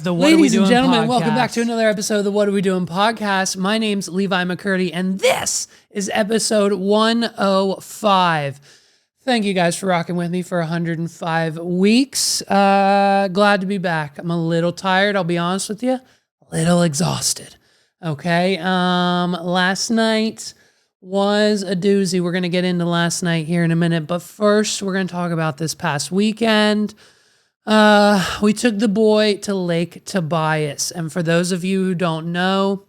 guys. The What Are We Ladies Doing and gentlemen, podcast. welcome back to another episode of the What Are We Doing podcast. My name's Levi McCurdy, and this is episode 105. Thank you guys for rocking with me for 105 weeks. Glad to be back. I'm a little tired, I'll be honest with you. A little exhausted. Okay. Last night was a doozy. We're going to get into last night here in a minute, but first we're going to talk about this past weekend. We took the boy to Lake Tibias. And for those of you who don't know,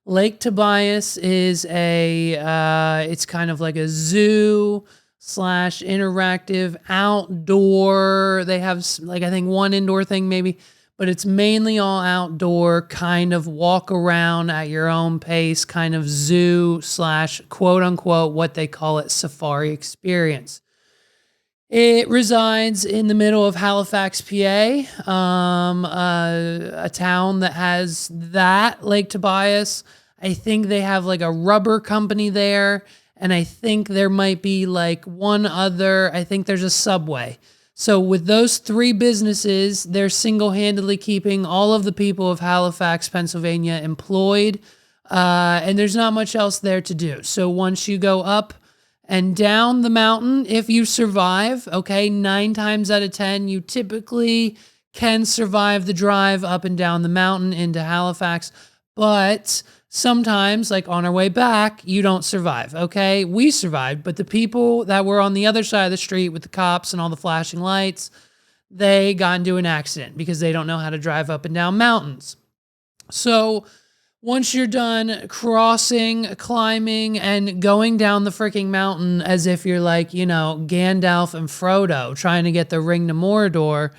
Lake Tibias is it's kind of like a zoo / interactive outdoor. They have I think one indoor thing maybe, but it's mainly all outdoor, kind of walk around at your own pace, kind of zoo / quote unquote, what they call it, safari experience. It resides in the middle of Halifax, PA, a town that has that, Lake Tibias. I think they have like a rubber company there, and I think there might be like one other, I think there's a Subway. So with those three businesses, they're single-handedly keeping all of the people of Halifax, Pennsylvania employed, and there's not much else there to do. So once you go up and down the mountain, if you survive, okay, 9 times out of 10, you typically can survive the drive up and down the mountain into Halifax. But sometimes, like on our way back, you don't survive, okay? We survived, but the people that were on the other side of the street with the cops and all the flashing lights, they got into an accident because they don't know how to drive up and down mountains. So once you're done crossing, climbing, and going down the freaking mountain as if you're like, Gandalf and Frodo trying to get the ring to Mordor,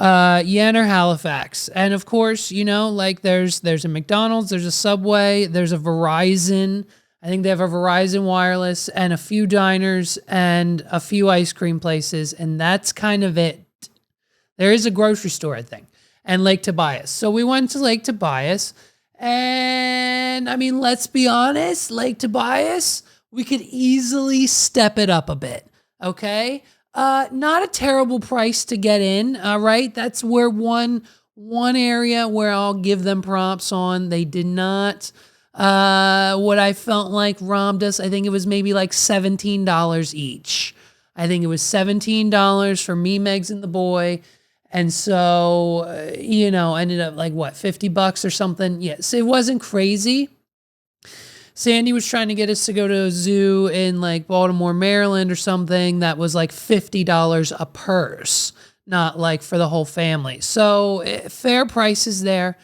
you enter Halifax. And of course, there's a McDonald's, there's a Subway, there's a Verizon. I think they have a Verizon wireless and a few diners and a few ice cream places. And that's kind of it. There is a grocery store, I think, and Lake Tibias. So we went to Lake Tibias. And I mean, let's be honest, Lake Tibias, we could easily step it up a bit. Okay. Not a terrible price to get in. All right. That's where one area where I'll give them props on. They did not, what I felt like robbed us. I think it was maybe like $17 each. I think it was $17 for me, Megs, and the boy. And so, ended up like $50 or something. Yes, it wasn't crazy. Sandy was trying to get us to go to a zoo in like Baltimore, Maryland or something that was like $50 a purse, not like for the whole family. So fair prices there.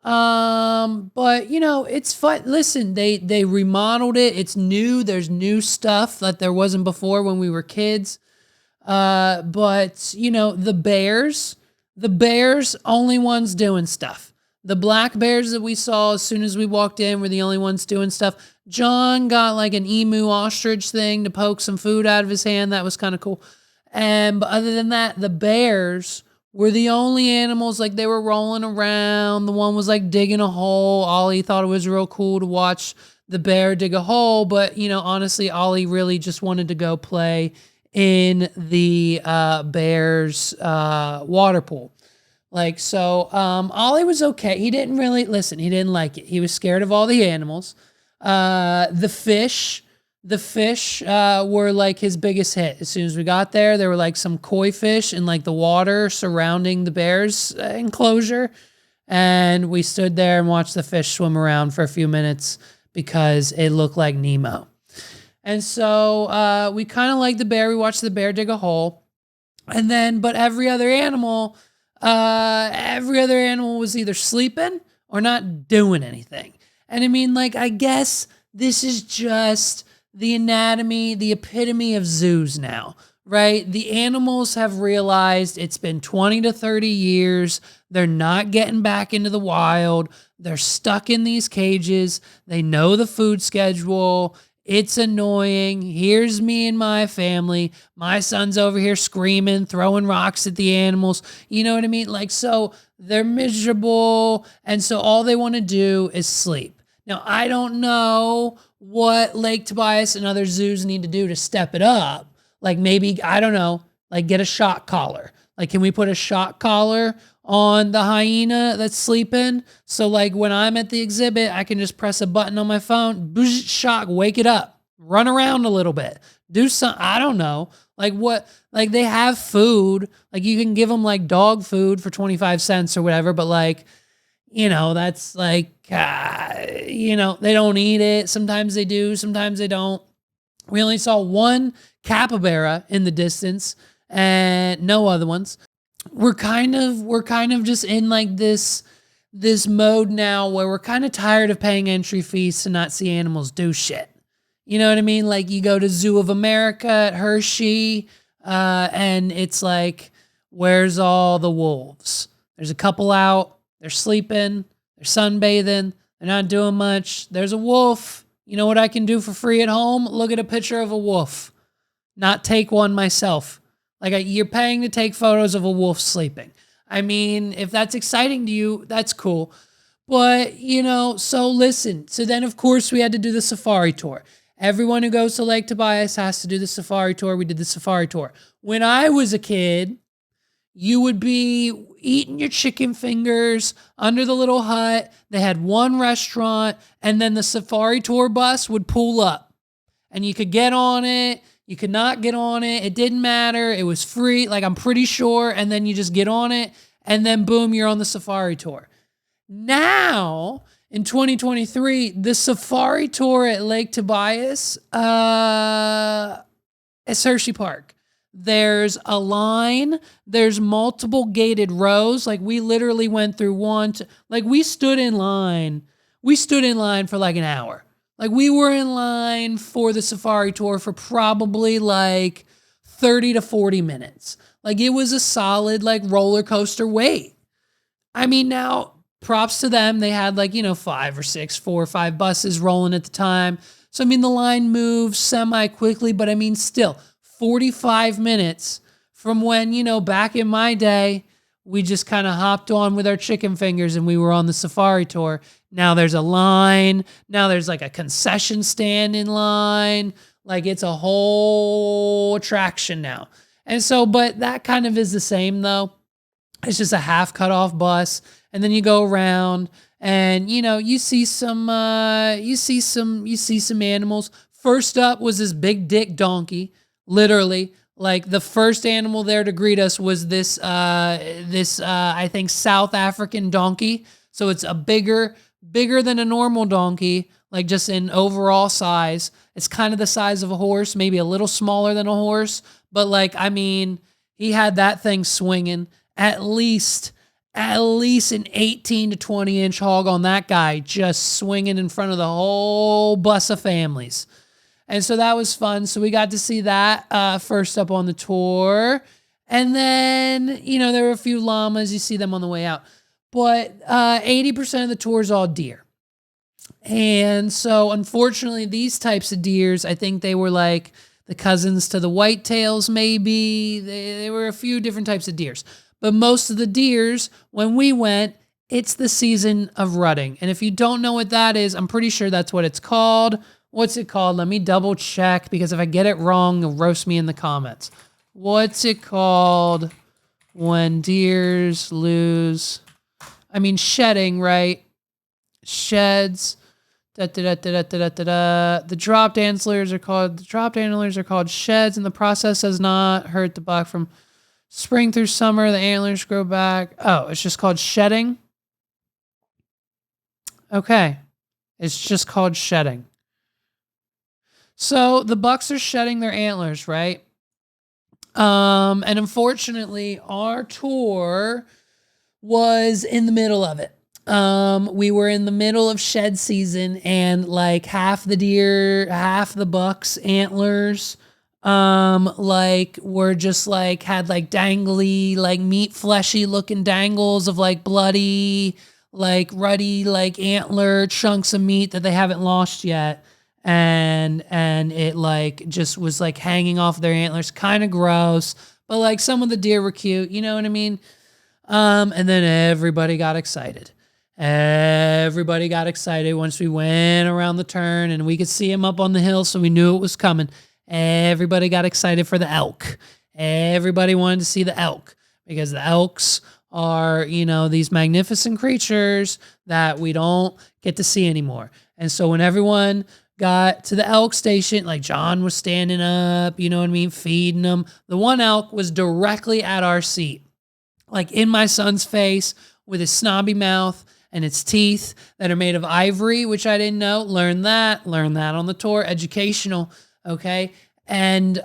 But it's fun. Listen, they remodeled it. It's new. There's new stuff that there wasn't before when we were kids. But the bears, only ones doing stuff. The black bears that we saw as soon as we walked in were the only ones doing stuff. John got like an emu ostrich thing to poke some food out of his hand. That was kind of cool. But other than that, the bears were the only animals, like they were rolling around. The one was like digging a hole. Ollie thought it was real cool to watch the bear dig a hole. But, honestly, Ollie really just wanted to go play in the bear's water pool. Ollie was okay. He didn't really listen. He didn't like it. He was scared of all the animals. The fish were like his biggest hit. As soon as we got there were like some koi fish in like the water surrounding the bear's enclosure. And we stood there and watched the fish swim around for a few minutes because it looked like Nemo. And so we kind of liked the bear. We watched the bear dig a hole. And then, but every other animal was either sleeping or not doing anything. And I mean, I guess this is just the anatomy, the epitome of zoos now, right? The animals have realized it's been 20 to 30 years. They're not getting back into the wild. They're stuck in these cages. They know the food schedule. It's annoying. Here's me and my family. My son's over here screaming, throwing rocks at the animals. You know what I mean? So they're miserable. And so all they want to do is sleep. Now, I don't know what Lake Tibias and other zoos need to do to step it up. Maybe, I don't know, get a shock collar. Can we put a shock collar on the hyena that's sleeping. So like when I'm at the exhibit, I can just press a button on my phone, boosh, shock, wake it up, run around a little bit, do some, I don't know. Like what, like they have food, like you can give them like dog food for 25 cents or whatever, but like, you know, that's like, you know, they don't eat it. Sometimes they do, sometimes they don't. We only saw one capybara in the distance and no other ones. We're kind of just in like this mode now where we're kind of tired of paying entry fees to not see animals do shit. You know what I mean? Like you go to Zoo of America at Hershey, and it's like, where's all the wolves? There's a couple out, they're sleeping, they're sunbathing, they're not doing much. There's a wolf. You know what I can do for free at home? Look at a picture of a wolf. Not take one myself. Like you're paying to take photos of a wolf sleeping. I mean, if that's exciting to you, that's cool. But, you know, so listen. So then, of course, we had to do the safari tour. Everyone who goes to Lake Tibias has to do the safari tour. We did the safari tour. When I was a kid, you would be eating your chicken fingers under the little hut. They had one restaurant, and then the safari tour bus would pull up. And you could get on it. You could not get on it. It didn't matter. It was free, like I'm pretty sure. And then you just get on it, and then boom, you're on the safari tour. Now, in 2023, the safari tour at Lake Tibias, it's Hershey Park. There's a line. There's multiple gated rows. Like we literally went through like we stood in line. We stood in line for like an hour. Like we were in line for the safari tour for probably like 30 to 40 minutes. Like it was a solid like roller coaster wait. I mean, now props to them. They had like, you know, 4 or 5 buses rolling at the time. So, I mean, the line moves semi quickly, but I mean, still 45 minutes from when, you know, back in my day, we just kind of hopped on with our chicken fingers and we were on the safari tour. Now there's a line. Now there's like a concession stand in line. Like it's a whole attraction now. And so, but that kind of is the same though. It's just a half cut off bus. And then you go around and, you know, you see some animals. First up was this big dick donkey, literally. Like the first animal there to greet us was this, I think South African donkey. So it's a bigger than a normal donkey, like just in overall size. It's kind of the size of a horse, maybe a little smaller than a horse. But like, I mean, he had that thing swinging at least an 18 to 20 inch hog on that guy, just swinging in front of the whole bus of families. And so that was fun. So we got to see that first up on the tour. And then, you know, there were a few llamas. You see them on the way out. But 80% of the tour is all deer. And so, unfortunately, these types of deers, I think they were like the cousins to the whitetails, maybe. They were a few different types of deers. But most of the deers, when we went, it's the season of rutting. And if you don't know what that is, I'm pretty sure that's what it's called. What's it called? Let me double check, because if I get it wrong, you'll roast me in the comments. What's it called when deers lose? I mean, shedding, right? Sheds. The dropped antlers are called sheds, and the process does not hurt the buck from spring through summer. The antlers grow back. Oh, it's just called shedding. Okay, it's just called shedding. So the bucks are shedding their antlers, right? And unfortunately, our tour was in the middle of it. We were in the middle of shed season, and like half the deer, half the bucks' antlers, like were just like had like dangly, like meat fleshy looking dangles of like bloody, like ruddy, like antler chunks of meat that they haven't lost yet. And it like just was like hanging off their antlers, kind of gross, but like some of the deer were cute, you know what I mean? And then everybody got excited. Everybody got excited once we went around the turn and we could see him up on the hill, so we knew it was coming. Everybody got excited for the elk. Everybody wanted to see the elk because the elks are, these magnificent creatures that we don't get to see anymore. And so when everyone got to the elk station, like John was standing up, you know what I mean, feeding them. The one elk was directly at our seat, like in my son's face with his snobby mouth and its teeth that are made of ivory, which I didn't know. Learn that on the tour. Educational, okay? And,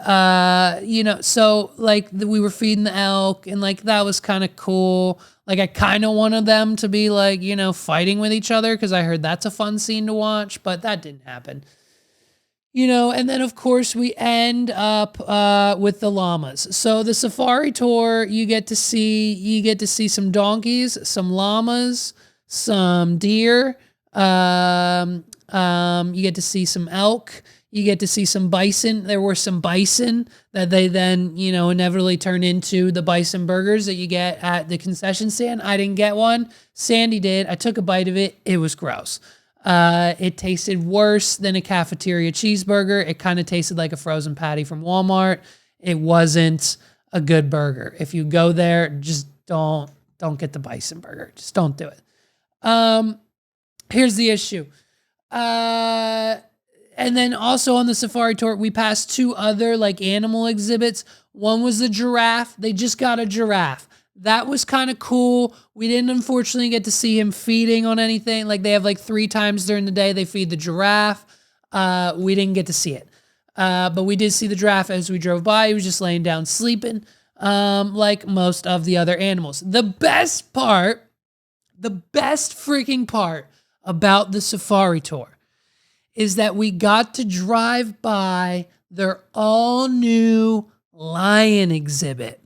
so like we were feeding the elk and like that was kind of cool. Like I kind of wanted them to be like, fighting with each other because I heard that's a fun scene to watch, but that didn't happen. And then of course we end up with the llamas. So the safari tour, you get to see some donkeys, some llamas, some deer. You get to see some elk. You get to see some bison. There were some bison that they then, inevitably turn into the bison burgers that you get at the concession stand. I didn't get one. Sandy did. I took a bite of it. It was gross. It tasted worse than a cafeteria cheeseburger. It kind of tasted like a frozen patty from Walmart. It wasn't a good burger. If you go there, just don't get the bison burger. Just don't do it. Here's the issue. And then also on the safari tour, we passed two other like animal exhibits. One was the giraffe. They just got a giraffe. That was kind of cool. We didn't unfortunately get to see him feeding on anything. Like they have like 3 times during the day they feed the giraffe. We didn't get to see it. But we did see the giraffe as we drove by. He was just laying down sleeping, like most of the other animals. The best freaking part about the safari tour is that we got to drive by their all new lion exhibit.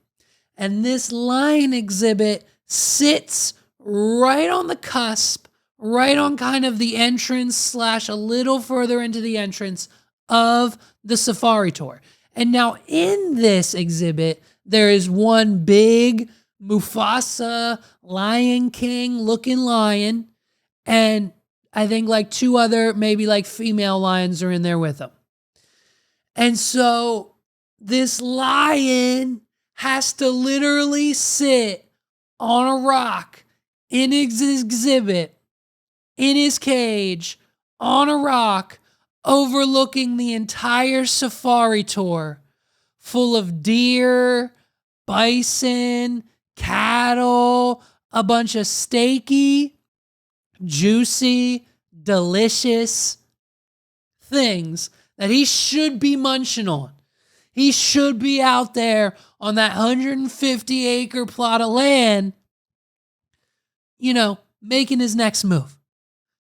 And this lion exhibit sits right on the cusp, right on kind of the entrance / a little further into the entrance of the safari tour. And now in this exhibit, there is one big Mufasa Lion King looking lion. And I think like 2 other maybe like female lions are in there with him. And so this lion has to literally sit on a rock in his exhibit, in his cage, on a rock, overlooking the entire safari tour, full of deer, bison, cattle, a bunch of steaky, juicy, delicious things that he should be munching on. He should be out there on that 150-acre plot of land, making his next move,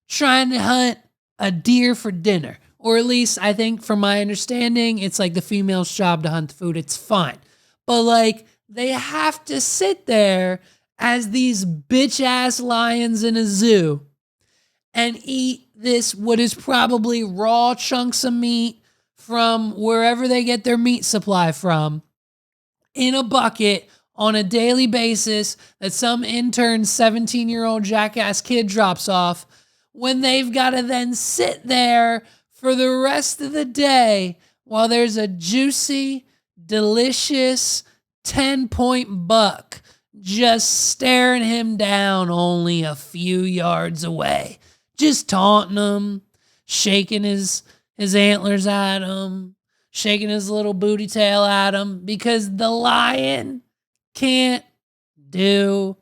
trying to hunt a deer for dinner. Or at least, I think, from my understanding, it's like the female's job to hunt the food. It's fine. But like, they have to sit there as these bitch-ass lions in a zoo and eat this, what is probably raw chunks of meat from wherever they get their meat supply from, in a bucket on a daily basis that some intern 17-year-old jackass kid drops off, when they've got to then sit there for the rest of the day while there's a juicy, delicious 10-point buck just staring him down only a few yards away, just taunting him, shaking his antlers at him, shaking his little booty tail at him, because the lion can't do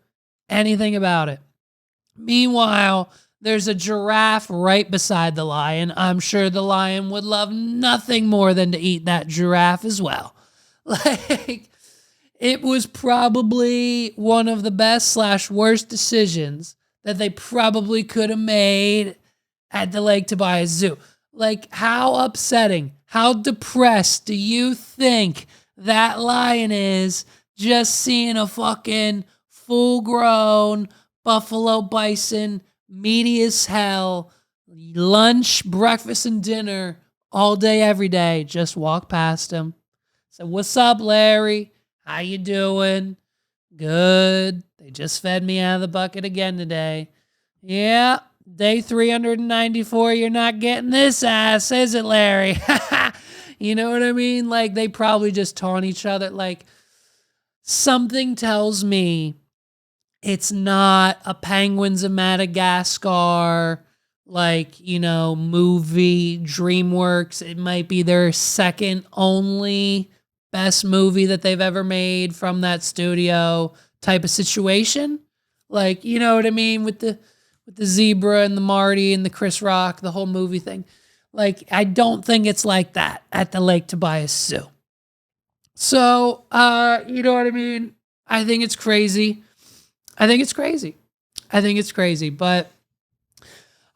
anything about it. Meanwhile, there's a giraffe right beside the lion. I'm sure the lion would love nothing more than to eat that giraffe as well. Like, it was probably one of the best / worst decisions that they probably could have made at the Lake Tibias Zoo. Like, how upsetting, how depressed do you think that lion is just seeing a fucking full-grown buffalo bison, meaty as hell, lunch, breakfast, and dinner all day, every day, just walk past him? So, what's up, Larry? How you doing? Good. They just fed me out of the bucket again today. Yeah, day 394, you're not getting this ass, is it, Larry? You know what I mean? Like, they probably just taunt each other. Like, something tells me It's not a Penguins of Madagascar, like, movie, DreamWorks. It might be their second only best movie that they've ever made from that studio type of situation. Like, you know what I mean? With the zebra and the Marty and the Chris Rock, the whole movie thing. Like, I don't think it's like that at the Lake Tibias Zoo. So, you know what I mean? I think it's crazy. I think it's crazy. I think it's crazy, but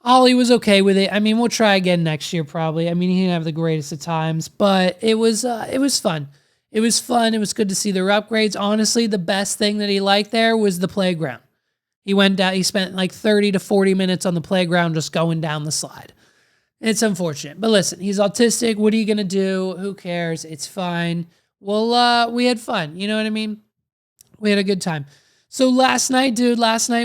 Ollie was okay with it. I mean, we'll try again next year probably. I mean, he didn't have the greatest of times, but it was fun. It was fun. It was good to see their upgrades. Honestly, the best thing that he liked there was the playground. He went down, he spent like 30 to 40 minutes on the playground just going down the slide. It's unfortunate. But listen, he's autistic. What are you going to do? Who cares? It's fine. Well, we had fun. You know what I mean? We had a good time. So last night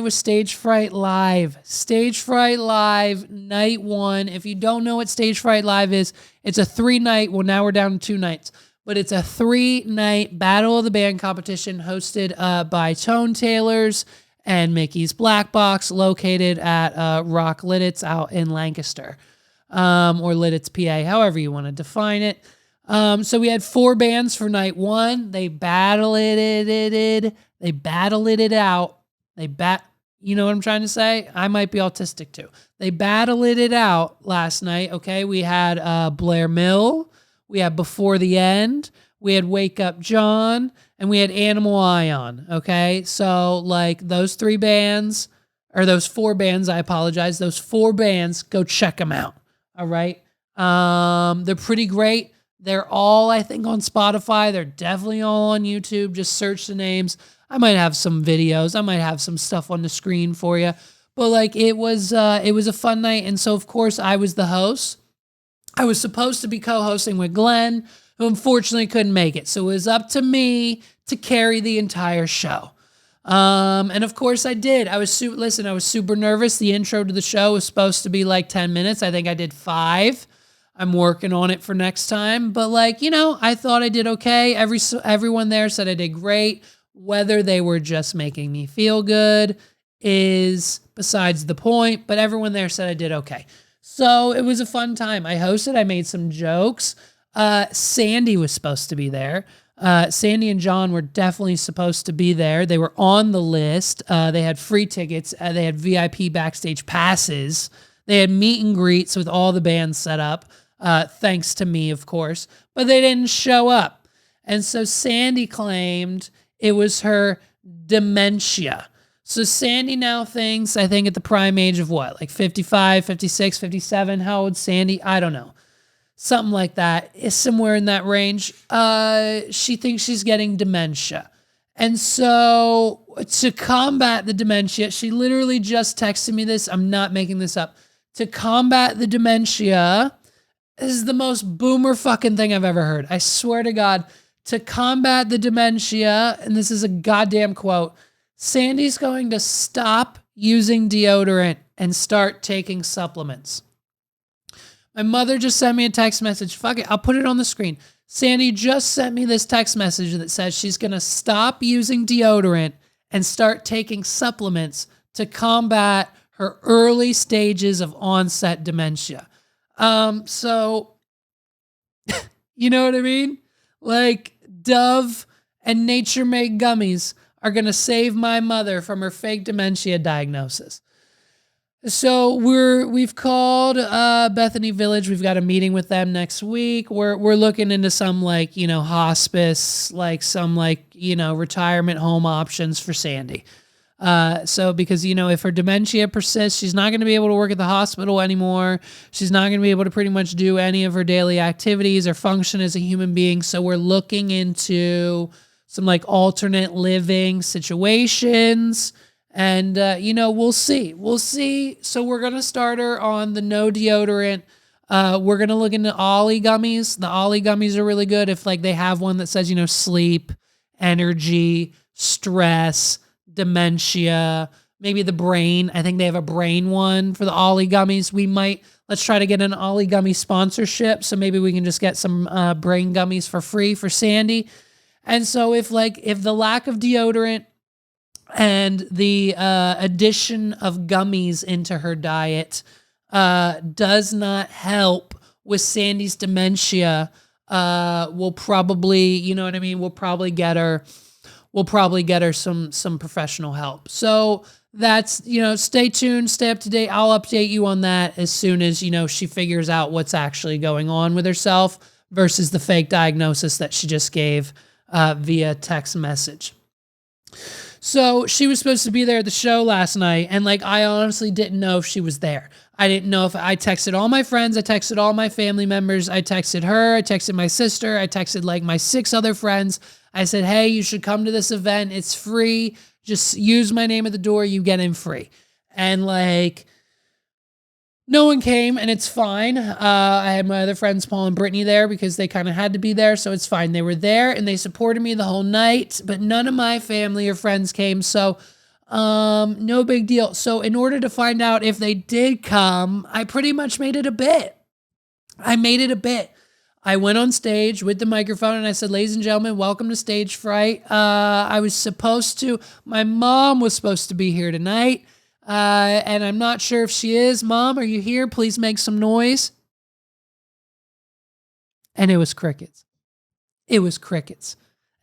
was Stage Fright Live. Stage Fright Live, night 1. If you don't know what Stage Fright Live is, it's a 3-night, well, now we're down to 2 nights, but it's a 3-night Battle of the Band competition hosted by Tone Tailors and Mickey's Blackbox, located at Rock Lidditz out in Lancaster, or Lidditz, PA, however you want to define it. So we had 4 bands for night 1. They battled it out. You know what I'm trying to say? I might be autistic too. They battled it out last night. Okay. We had Blair Mill. We had Before the End. We had Wake Up John. And we had Animal Ion. Okay. So like those 3 bands, or those 4 bands, I apologize. Those 4 bands, go check them out. All right. They're pretty great. They're all, I think, on Spotify. They're definitely all on YouTube. Just search the names. I might have some videos. I might have some stuff on the screen for you. But like it was a fun night. And so of course I was the host. I was supposed to be co-hosting with Glenn, who unfortunately couldn't make it. So it was up to me to carry the entire show. And of course I did. I was super nervous. The intro to the show was supposed to be like 10 minutes. I think I did 5. I'm working on it for next time. But like, I thought I did okay. Everyone there said I did great. Whether they were just making me feel good is besides the point, but everyone there said I did okay. So it was a fun time. I hosted, I made some jokes. Sandy was supposed to be there. Sandy and John were definitely supposed to be there. They were on the list. They had free tickets. They had VIP backstage passes. They had meet and greets with all the bands set up. Thanks to me, of course, but they didn't show up. And so Sandy claimed it was her dementia. So Sandy now thinks, I think at the prime age of what, like 55, 56, 57. How old Sandy? I don't know. Something like that. Is somewhere in that range. She thinks she's getting dementia. And so to combat the dementia, she literally just texted me this. I'm not making this up. To combat the dementia, this is the most boomer fucking thing I've ever heard. I swear to God. To combat the dementia, and this is a goddamn quote, Sandy's going to stop using deodorant and start taking supplements. My mother just sent me a text message. Fuck it, I'll put it on the screen. Sandy just sent me this text message that says she's going to stop using deodorant and start taking supplements to combat her early stages of onset dementia. So, you know what I mean? Like, Dove and Nature Made gummies are going to save my mother from her fake dementia diagnosis. So we've called Bethany Village. We've got a meeting with them next week. We're looking into some hospice, some retirement home options for Sandy. So because, if her dementia persists, she's not going to be able to work at the hospital anymore. She's not going to be able to pretty much do any of her daily activities or function as a human being. So we're looking into some alternate living situations and, we'll see. So we're going to start her on the no deodorant. We're going to look into Ollie gummies. The Ollie gummies are really good. If they have one that says, sleep, energy, stress, dementia, maybe the brain. I think they have a brain one for the Ollie gummies. Let's try to get an Ollie gummy sponsorship. So maybe we can just get some brain gummies for free for Sandy. And so if the lack of deodorant And the addition of gummies into her diet does not help with Sandy's dementia. We'll probably, you know what I mean? We'll probably get her some professional help. So that's, stay tuned, stay up to date. I'll update you on that as soon as, she figures out what's actually going on with herself versus the fake diagnosis that she just gave via text message. So she was supposed to be there at the show last night, and I honestly didn't know if she was there. I didn't know if I texted all my friends, I texted all my family members, I texted her, I texted my sister, I texted my 6 other friends. I said, hey, you should come to this event. It's free. Just use my name at the door. You get in free. And no one came, and it's fine. I had my other friends, Paul and Brittany, there because they kind of had to be there, so it's fine. They were there, and they supported me the whole night, but none of my family or friends came, so no big deal. So in order to find out if they did come, I pretty much made it a bit. I went on stage with the microphone and I said, ladies and gentlemen, welcome to Stage Fright. My mom was supposed to be here tonight. And I'm not sure if she is. Mom, are you here? Please make some noise. And it was crickets.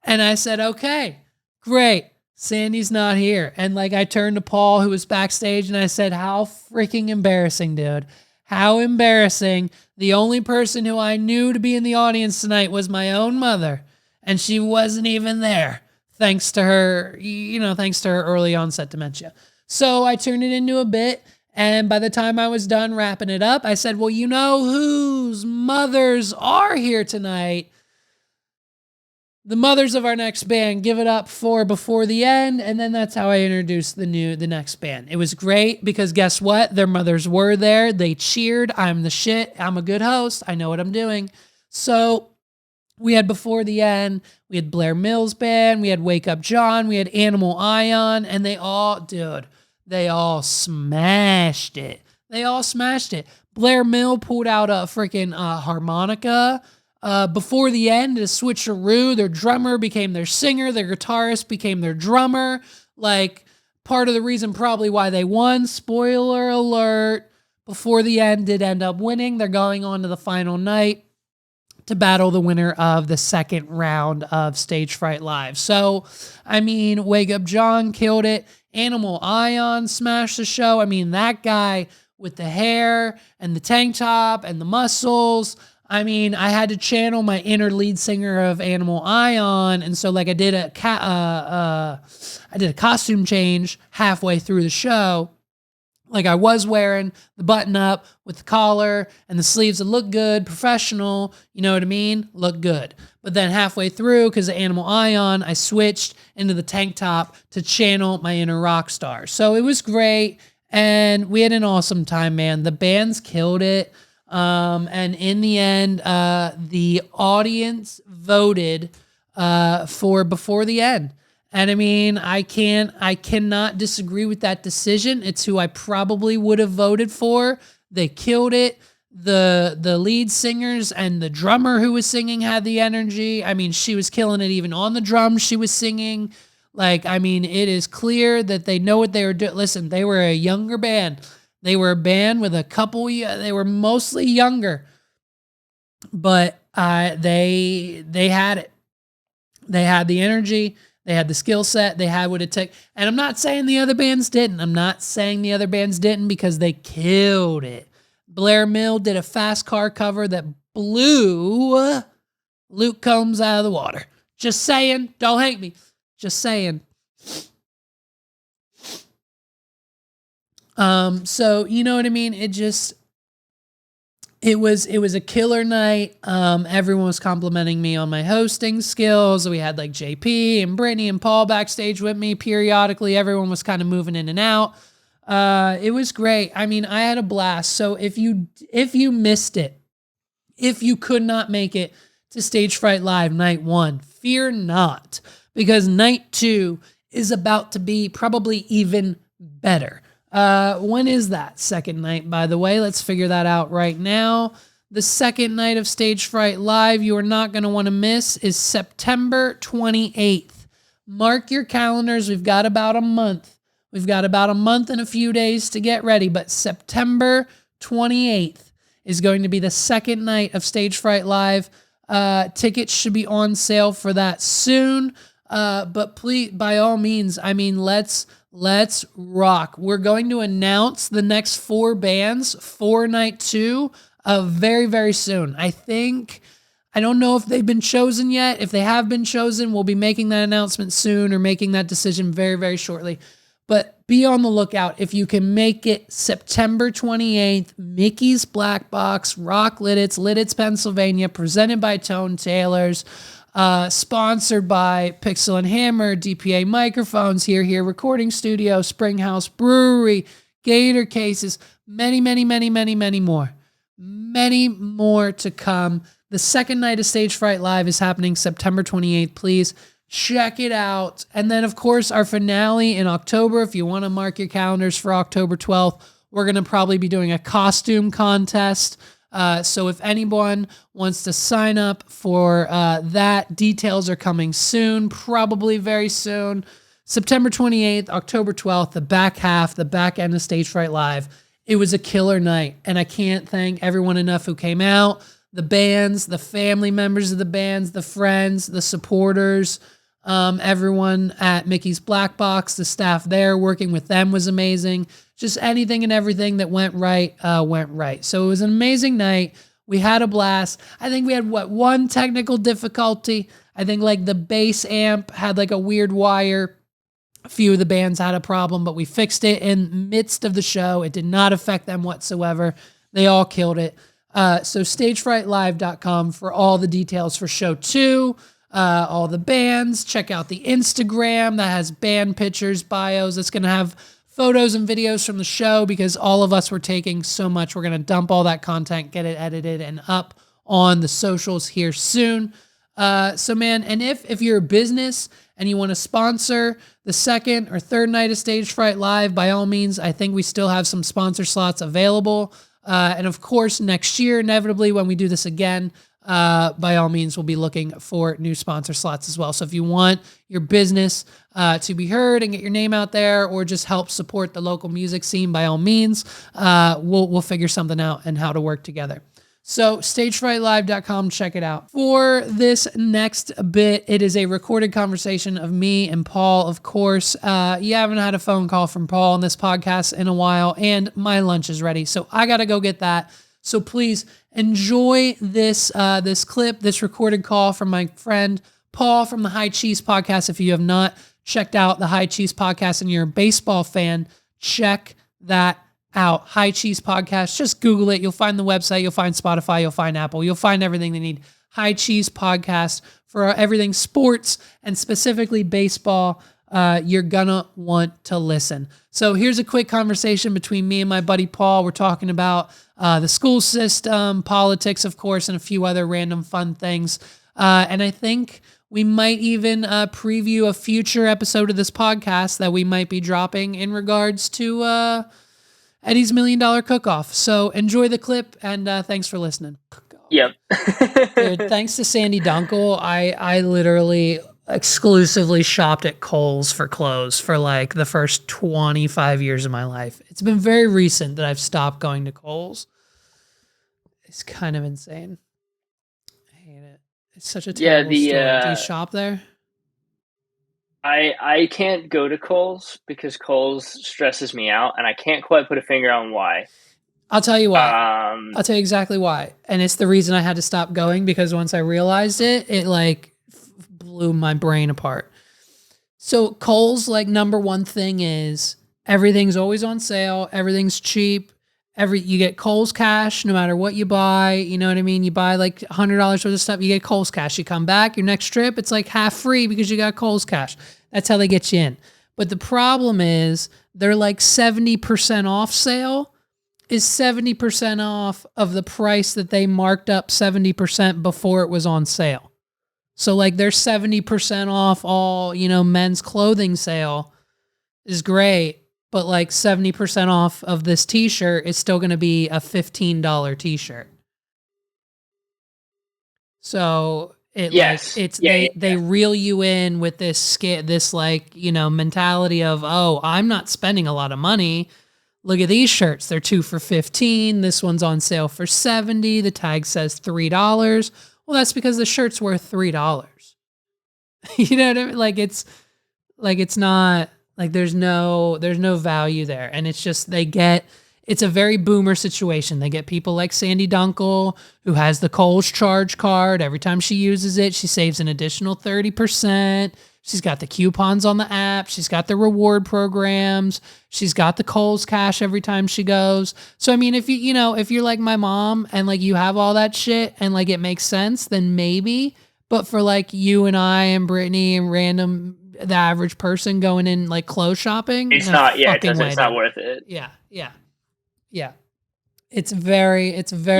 And I said, okay, great. Sandy's not here. And I turned to Paul, who was backstage, and I said, how freaking embarrassing, dude. How embarrassing. The only person who I knew to be in the audience tonight was my own mother, and she wasn't even there, thanks to her early onset dementia. So I turned it into a bit, and by the time I was done wrapping it up, I said, well, you know whose mothers are here tonight? The mothers of our next band. Give it up for Before the End. And then that's how I introduced the next band. It was great because guess what? Their mothers were there. They cheered. I'm the shit. I'm a good host. I know what I'm doing. So we had Before the End. We had Blair Mills Band. We had Wake Up John. We had Animal Ion. And they all smashed it. Blair Mill pulled out a freaking harmonica. Before the End, a switcheroo. Their drummer became their singer. Their guitarist became their drummer. Part of the reason probably why they won. Spoiler alert. Before the End did end up winning. They're going on to the final night to battle the winner of the second round of Stage Fright Live. So, Wake Up John killed it. Animal Ion smashed the show. That guy with the hair and the tank top and the muscles. I had to channel my inner lead singer of Animal Ion, and so I did a costume change halfway through the show. I was wearing the button up with the collar and the sleeves that look good, professional, you know what I mean? Look good. But then halfway through, because of Animal Ion, I switched into the tank top to channel my inner rock star. So it was great, and we had an awesome time, man. The bands killed it. And in the end, the audience voted for Before the End. And I cannot disagree with that decision. It's who I probably would have voted for. They killed it. The lead singers and the drummer who was singing had the energy. She was killing it even on the drums. She was singing. It is clear that they know what they were doing. Listen, they were a younger band. They were a band with a couple, they were mostly younger, but they had it. They had the energy. They had the skill set. They had what it took. And I'm not saying the other bands didn't. Because they killed it. Blair Mill did a Fast Car cover that blew Luke Combs out of the water. Just saying. Don't hate me. Just saying. So you know what I mean? It was a killer night. Everyone was complimenting me on my hosting skills. We had JP and Brittany and Paul backstage with me periodically. Everyone was kind of moving in and out. It was great. I had a blast. So if you missed it, if you could not make it to Stage Fright Live night 1, fear not, because night 2 is about to be probably even better. When is that second night, by the way? Let's figure that out right now. The second night of Stage Fright Live you are not going to want to miss is September 28th. mark your calendars. We've got about a month. We've got about a month and a few days to get ready, but September 28th is going to be the second night of Stage Fright Live. Tickets should be on sale for that soon. But please, by all means, I mean, let's rock. We're going to announce the next 4 bands for night 2 very, very soon. I don't know if they've been chosen yet. If they have been chosen, we'll be making that announcement soon or making that decision very, very shortly. But be on the lookout. If you can make it September 28th, Mickey's Blackbox, Rock Lidditz, Pennsylvania, presented by Tone Tailors, sponsored by Pixel and Hammer, DPA Microphones, Here Recording Studio, Springhouse Brewery, Gator Cases, many, many, many, many, many more. Many more to come. The second night of Stage Fright Live is happening September 28th. Please check it out. And then, of course, our finale in October. If you want to mark your calendars for October 12th, we're going to probably be doing a costume contest. So if anyone wants to sign up for that, details are coming soon, probably very soon. September 28th, October 12th, the back end of Stage Fright Live. It was a killer night, and I can't thank everyone enough who came out. The bands, the family members of the bands, the friends, the supporters, everyone at Mickey's Blackbox, the staff there working with them was amazing. Just anything and everything that went right, went right. So it was an amazing night. We had a blast. I think we had, one technical difficulty. I think like the bass amp had like a weird wire. A few of the bands had a problem, but we fixed it in the midst of the show. It did not affect them whatsoever. They all killed it. So stagefrightlive.com for all the details for show 2, all the bands. Check out the Instagram that has band pictures, bios. It's going to have photos and videos from the show because all of us were taking so much. We're going to dump all that content, get it edited and up on the socials here soon. So man, and if you're a business and you want to sponsor the second or third night of Stage Fright Live, by all means, I think we still have some sponsor slots available. And of course, next year, inevitably, when we do this again, by all means, we'll be looking for new sponsor slots as well. So if you want your business to be heard and get your name out there, or just help support the local music scene, by all means, we'll figure something out and how to work together. So stagefrightlive.com, check it out. For this next bit, it is a recorded conversation of me and Paul. Of course, you haven't had a phone call from Paul on this podcast in a while, and my lunch is ready. So I got to go get that. So please enjoy this clip, this recorded call from my friend Paul from the High Cheese Podcast. If you have not checked out the High Cheese Podcast and you're a baseball fan, check that out. High Cheese Podcast. Just Google it. You'll find the website. You'll find Spotify. You'll find Apple. You'll find everything they need. High Cheese Podcast for everything sports and specifically baseball. You're gonna want to listen. So here's a quick conversation between me and my buddy Paul. We're talking about the school system, politics, of course, and a few other random fun things. And I think we might even preview a future episode of this podcast that we might be dropping in regards to Eddie's $1 Million Cook-Off. So enjoy the clip, and thanks for listening. Yep. Dude, thanks to Sandy Dunkel, I literally exclusively shopped at Kohl's for clothes for like the first 25 years of my life. It's been very recent that I've stopped going to Kohl's. It's kind of insane. I hate it. It's such a terrible store. Do you shop there? I can't go to Kohl's because Kohl's stresses me out, and I can't quite put a finger on why. I'll tell you why. I'll tell you exactly why. And it's the reason I had to stop going, because once I realized it, it like blew my brain apart. So Kohl's like number one thing is everything's always on sale. Everything's cheap. You get Kohl's cash no matter what you buy. You know what I mean? You buy like $100 worth of stuff, you get Kohl's cash. You come back, your next trip, it's like half free because you got Kohl's cash. That's how they get you in. But the problem is they're like 70% off sale is 70% off of the price that they marked up 70% before it was on sale. So like their 70% off all, men's clothing sale is great. But like 70% off of this t-shirt is still going to be a $15 t-shirt. So It like Yes. it's Yeah, yeah, they reel you in with this like, mentality of, "Oh, I'm not spending a lot of money. Look at these shirts. They're 2 for 15. This one's on sale for 70. The tag says $3." Well, that's because the shirt's worth $3. You know what I mean? Like it's not like there's no value there, and it's just it's a very boomer situation. They get people like Sandy Dunkel, who has the Kohl's charge card. Every time she uses it, she saves an additional 30%. She's got the coupons on the app. She's got the reward programs. She's got the Kohl's cash every time she goes. So I mean, if you're like my mom and like you have all that shit and like it makes sense, then maybe. But for like you and I and Brittany and the average person going in like clothes shopping, it's no not. Yeah, it fucking doesn't. way, It's not dude. worth it. Yeah, yeah, yeah. It's very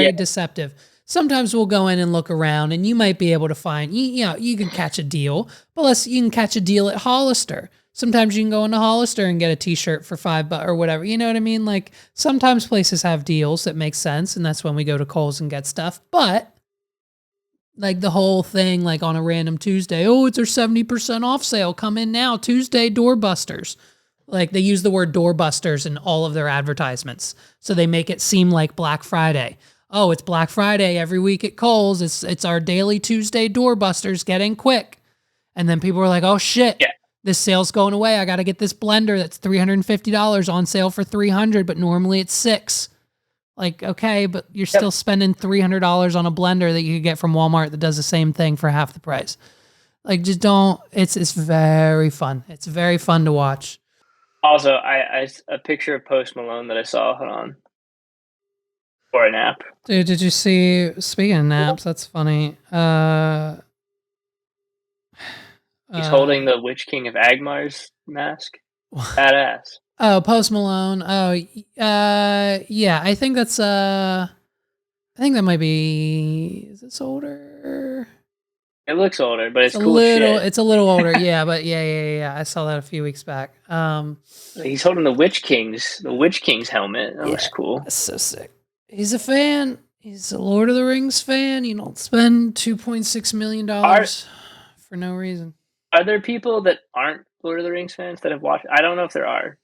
Yeah. deceptive. Sometimes we'll go in and look around, and you might be able to find, you can catch a deal, but you can catch a deal at Hollister. Sometimes you can go into Hollister and get a T-shirt for $5 or whatever. You know what I mean? Like sometimes places have deals that make sense, and that's when we go to Kohl's and get stuff. But like the whole thing, like on a random Tuesday, oh, it's our 70% off sale. Come in now, Tuesday doorbusters. Like they use the word doorbusters in all of their advertisements. So they make it seem like Black Friday. Oh, it's Black Friday every week at Kohl's. It's our daily Tuesday doorbusters. Get in quick. And then people are like, oh shit, Yeah. this sale's going away. I got to get this blender that's $350 on sale for $300, but normally it's $600. Like, okay, but you're still Yep. spending $300 on a blender that you could get from Walmart that does the same thing for half the price. Like, just don't. It's very fun. It's very fun to watch. Also, a picture of Post Malone that I saw. Hold on. For an app. Dude, did you see? Speaking of naps, that's funny. He's holding Uh, the Witch King of Agmar's mask. Badass. oh, Post Malone. Oh, yeah. I think that might be. Is this older? It looks older, but it's cool as shit. It's a little older, yeah, but yeah. I saw that a few weeks back. He's holding the Witch King's helmet. That looks Yeah, cool. that's so sick. He's a fan. He's a Lord of the Rings fan. You don't spend Are $2.6 million for no reason. are there people that aren't Lord of the Rings fans that have watched? I don't know if there are.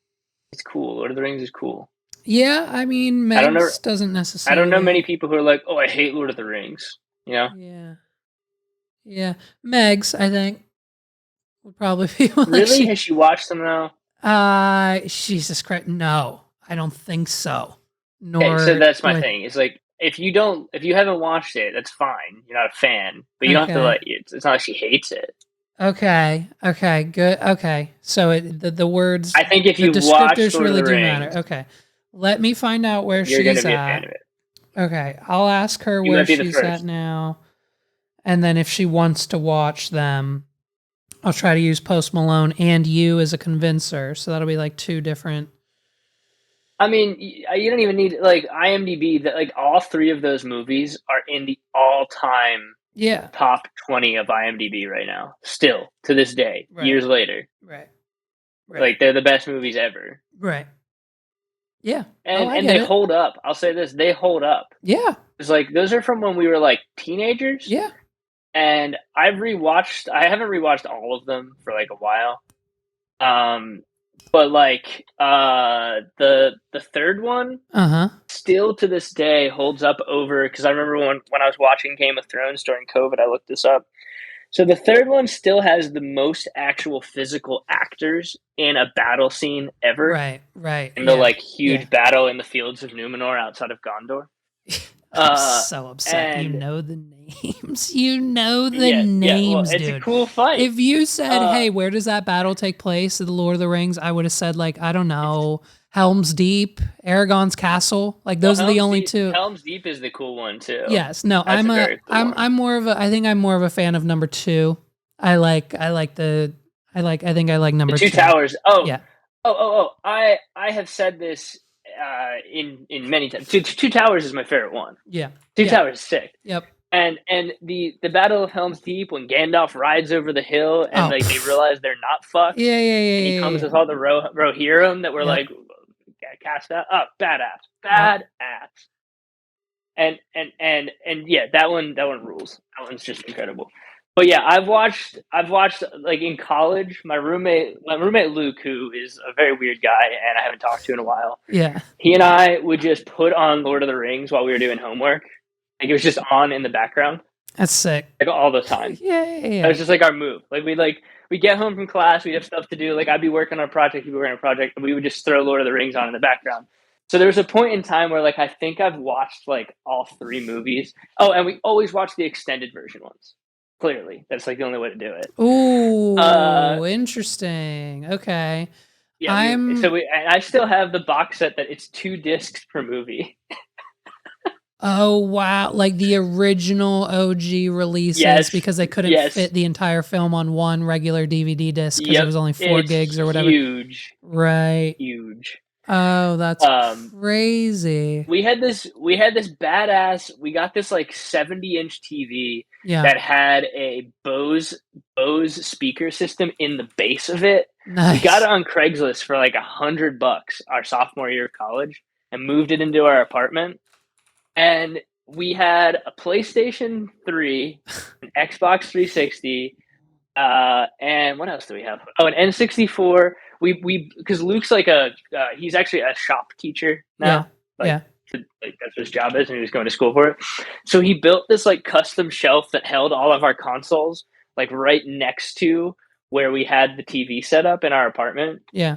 It's cool. Lord of the Rings is cool. Yeah, I mean, I don't know. Megs doesn't I don't know many necessarily. people who are like, "Oh, I hate Lord of the Rings." You know? Yeah, yeah. Megs, I think, would probably be like Really? Has she watched them now? Jesus Christ, no, I don't think so. Okay, so Nor that's do my I. thing. It's like if you haven't watched it, that's fine. You're not a fan, but you don't have to Okay. like. It's not like she hates it. Okay. Okay. Good. Okay. So the words, I think if the you watch descriptors Lord of really the do matter. Rings, Okay. Let me find out where you're gonna she's be a at. fan of it. Okay. I'll ask her You where might be the she's at first. now. And then if she wants to watch them, I'll try to use Post Malone and you as a convincer. So that'll be like two different. I mean, you don't even need like IMDb. That like all three of those movies are in the all-time Yeah. top 20 of IMDb right now. Still to this day, Right. years later, Right. Right. like they're the best movies ever, Right. Yeah. Oh, and I they get it. hold up. I'll say this: they hold up. Yeah. It's like those are from when we were like teenagers, Yeah. and I've rewatched. I haven't rewatched all of them for like a while. Um, but like the third one Uh huh. still to this day holds up over because I remember when I was watching Game of Thrones during COVID, I looked this up. So the third one still has the most actual physical actors in a battle scene ever Right. Right. in the Yeah. like Yeah. huge battle in the fields of Numenor outside of Gondor. I'm Uh, so upset. You and know the names. You know the yeah, well, names, it's a dude. cool fight. If you said, Uh, "Hey, where does that battle take place?" of the Lord of the Rings, I would have said like, I don't it's know, Helm's Deep, Aragon's Castle. Like well, those are the only two. Helm's Deep is the cool one too. Yes. No, That's a very cool one. I'm more of a I think I'm more of a fan of number 2. I think I like The number Two 2. Towers. Yeah. I have said this in many times. Two Towers is my favorite one. Yeah. Two Yeah. Towers is sick. Yep. And the Battle of Helm's Deep when Gandalf rides over the hill and Oh. like they realize they're not fucked and he comes Yeah. with all the Rohirrim that were Yep. like cast out. Oh, badass, Yep. badass. And yeah, that one rules. That one's just incredible. But yeah, I've watched like in college. My roommate Luke, who is a very weird guy, and I haven't talked to in a while. Yeah. He and I would just put on Lord of the Rings while we were doing homework. Like it was just on in the background, That's sick. like all the time. Yeah, yeah, That yeah. was just like our move. We get home from class, we'd have stuff to do. Like I'd be working on a project, he'd be working on a project, and we would just throw Lord of the Rings on in the background. So there was a point in time where like I think I've watched like all three movies. Oh, and we always watch the extended version ones. Clearly, that's like the only way to do it. Uh, Ooh, interesting. Okay. yeah, I'm and I still have the box set that it's 2 discs per movie. Oh wow, like the original OG releases Yes, because they couldn't yes, fit the entire film on one regular DVD disc because it yep. was only 4 It's gigs or whatever. huge, Right. huge. Oh, that's Um, crazy. we had this badass. We got this like 70-inch TV Yeah. that had a Bose speaker system in the base of it. We got Nice. it on Craigslist for like $100 our sophomore year of college, and moved it into our apartment. And we had a PlayStation 3, an Xbox 360, and what else do we have? Oh, an N64. We because Luke's like he's actually a shop teacher Yeah. now. Like, Yeah. like that's what his job is, and he was going to school for it. So he built this like custom shelf that held all of our consoles, like right next to where we had the TV set up in our apartment. Yeah.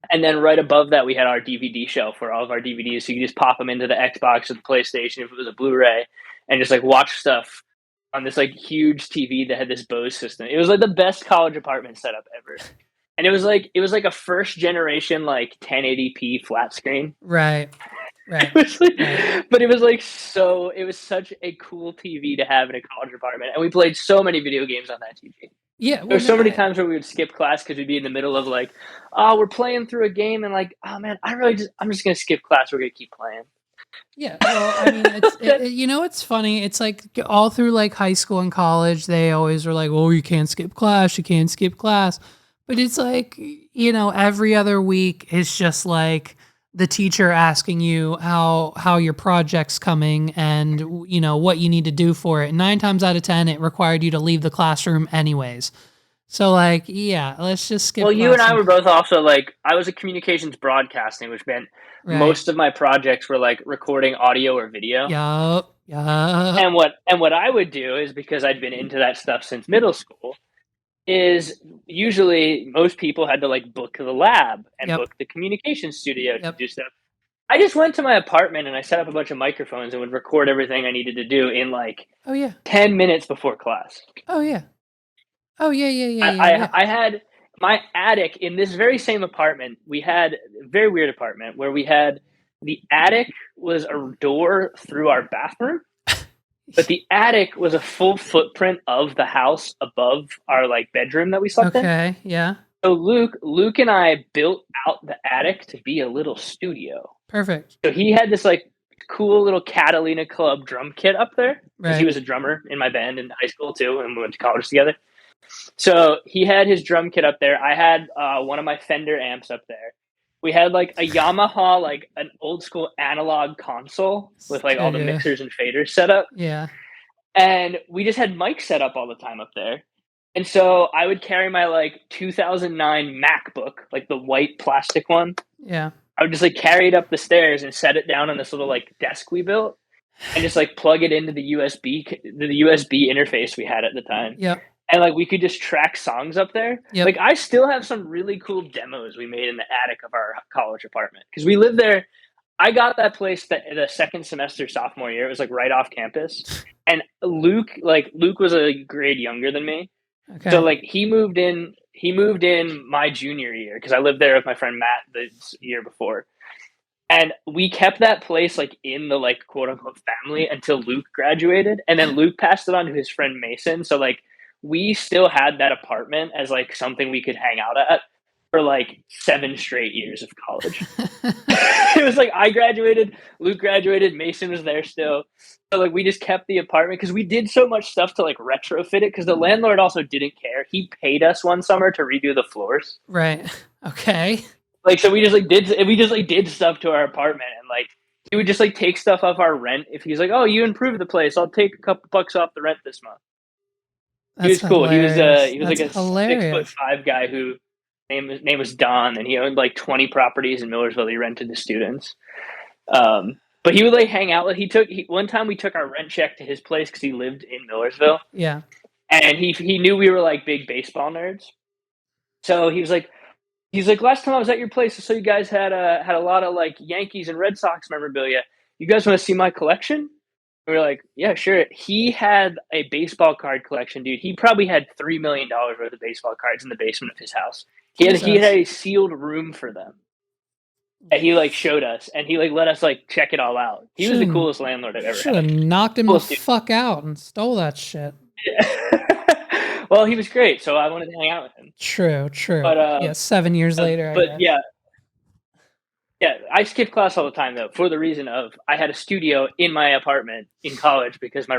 And then right above that, we had our DVD shelf for all of our DVDs. So you could just pop them into the Xbox or the PlayStation if it was a Blu-ray, and just like watch stuff on this like huge TV that had this Bose system. It was like the best college apartment setup ever. And it was like a first generation like 1080p flat screen. Right. Right. It was like, Right. but it was such a cool TV to have in a college apartment, and we played so many video games on that TV. Yeah, There well were so many that times where we would skip class because we'd be in the middle of like, oh, we're playing through a game, and like, oh man, I'm just gonna skip class. We're gonna keep playing. Yeah, well, I mean, it's funny. It's like all through like high school and college, they always were like, "Oh, you can't skip class. You can't skip class." But it's like, every other week it's just like the teacher asking you how your project's coming and what you need to do for it. And 9 times out of 10 it required you to leave the classroom anyways. So like, yeah, let's just skip Well, you and class I and were both also like, I was a communications broadcasting, which meant right. most of my projects were like recording audio or video. Yup. Yup. And what I would do is, because I'd been into that stuff since middle school, is usually most people had to like book the lab and Yep. book the communication studio to Yep. do stuff. I just went to my apartment and I set up a bunch of microphones and would record everything I needed to do in like Oh yeah. 10 minutes before class. Oh yeah. Oh yeah, yeah, yeah, I, yeah, yeah. I, I had my attic in this very same apartment. We had a very weird apartment where we had the attic was a door through our bathroom, but the attic was a full footprint of the house above our like bedroom that we slept in. Okay, yeah. So Luke and I built out the attic to be a little studio. Perfect. So he had this like cool little Catalina Club drum kit up there because he Right. was a drummer in my band in high school too, and we went to college together. So he had his drum kit up there. I had one of my Fender amps up there. We had like a Yamaha, like an old school analog console with like all the Yeah. mixers and faders set up. Yeah. And we just had mics set up all the time up there. And so I would carry my like 2009 MacBook, like the white plastic one. Yeah. I would just like carry it up the stairs and set it down on this little like desk we built, and just like plug it into the USB interface we had at the time. Yep. And like we could just track songs up there. Yep. Like I still have some really cool demos we made in the attic of our college apartment because we lived there. I got that place the second semester sophomore year. It was like right off campus, and Luke was a grade younger than me, so Okay. like he moved in. He moved in my junior year because I lived there with my friend Matt the year before, and we kept that place like in the like quote unquote family until Luke graduated, and then Luke passed it on to his friend Mason. So like we still had that apartment as like something we could hang out at for like 7 straight years of college. It was like I graduated, Luke graduated, Mason was there still. So like we just kept the apartment because we did so much stuff to like retrofit it because the landlord also didn't care. He paid us one summer to redo the floors. Right. Okay. Like so we just like did stuff to our apartment, and like he would just like take stuff off our rent if he's like, "Oh, you improved the place. I'll take a couple bucks off the rent this month." He That's was cool. hilarious. He was like That's a 6'5" hilarious. guy who name was Don, and he owned like 20 properties in Millersville. He rented to students. But he would like hang out. One time we took our rent check to his place because he lived in Millersville, Yeah. and he knew we were like big baseball nerds. So he's like, last time I was at your place, I saw you guys had a lot of like Yankees and Red Sox memorabilia. You guys want to see my collection? And we were like, yeah, sure. He had a baseball card collection, dude. He probably had $3 million worth of baseball cards in the basement of his house. He had Jesus. a sealed room for them that he like showed us, and he like let us like check it all out. He was the Should coolest landlord I've ever should have had. knocked him the Coolest dude. fuck out and stole that shit. Well, he was great, so I wanted to hang out with him. True, true. But Yeah, 7 years later, I but guess. yeah, yeah, I skipped class all the time though, for the reason of I had a studio in my apartment in college because I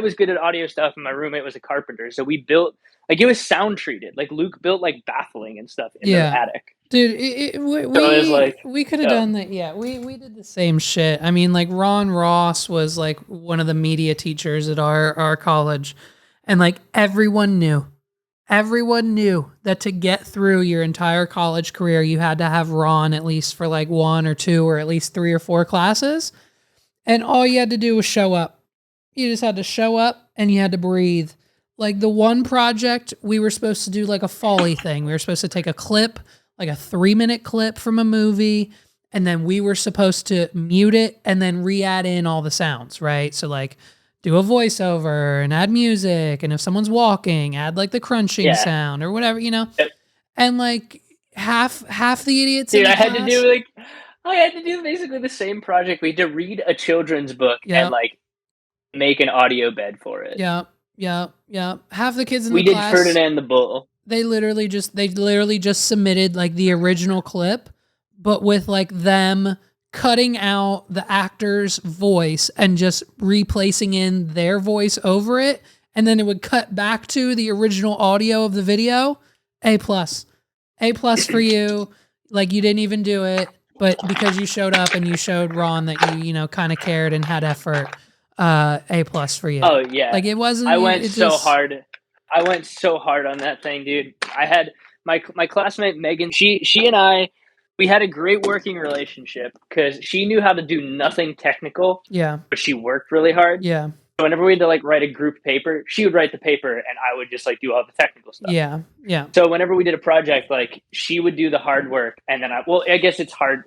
was good at audio stuff and my roommate was a carpenter, so we built like it was sound treated. Like Luke built like baffling and stuff in the Yeah. attic. Dude, So it was like, we could have yeah, done that. Yeah, we did the same shit. I mean, like Ron Ross was like one of the media teachers at our college, and like everyone knew that to get through your entire college career, you had to have Ron at least for like one or two or at least 3 or 4 classes, and all you had to do was show up. You just had to show up and you had to breathe. Like the one project, we were supposed to do like a Foley thing. We were supposed to take a clip, like a 3-minute clip from a movie, and then we were supposed to mute it and then re-add in all the sounds, right? So like do a voiceover and add music, and if someone's walking, add like the crunching yeah. sound or whatever, you know? Yep. And like half the idiots in Dude, the class. I had to do basically the same project. We had to read a children's book and Yep, like make an audio bed for it. yep, yep, yep. Half the kids in the We did class, Ferdinand the Bull. they literally just submitted like the original clip, but with like them cutting out the actor's voice and just replacing in their voice over it, and then it would cut back to the original audio of the video. A plus. A plus for you. Like you didn't even do it, but because you showed up and you showed Ron that you know, kind of cared and had effort, A plus for you. Oh yeah, Like it wasn't I went it so just hard. I went so hard on that thing, dude. I had my classmate Megan. She and I, we had a great working relationship because she knew how to do nothing technical, yeah. but she worked really hard. Yeah. So whenever we had to like write a group paper, she would write the paper, and I would just like do all the technical stuff. Yeah. Yeah. So whenever we did a project, like she would do the hard work, and then I guess it's hard.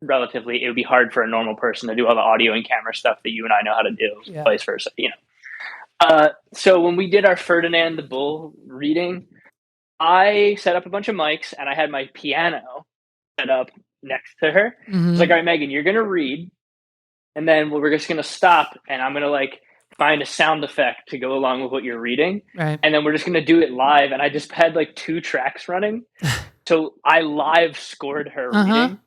Relatively, it would be hard for a normal person to do all the audio and camera stuff that you and I know how to do, Yeah. vice versa, you know. So when we did our Ferdinand the Bull reading, I set up a bunch of mics and I had my piano set up next to her. Mm-hmm. It's like, all right, Megan, you're gonna read, and then we're just gonna stop, and I'm gonna like find a sound effect to go along with what you're reading, Right. and then we're just gonna do it live. And I just had like 2 tracks running, so I live scored her reading.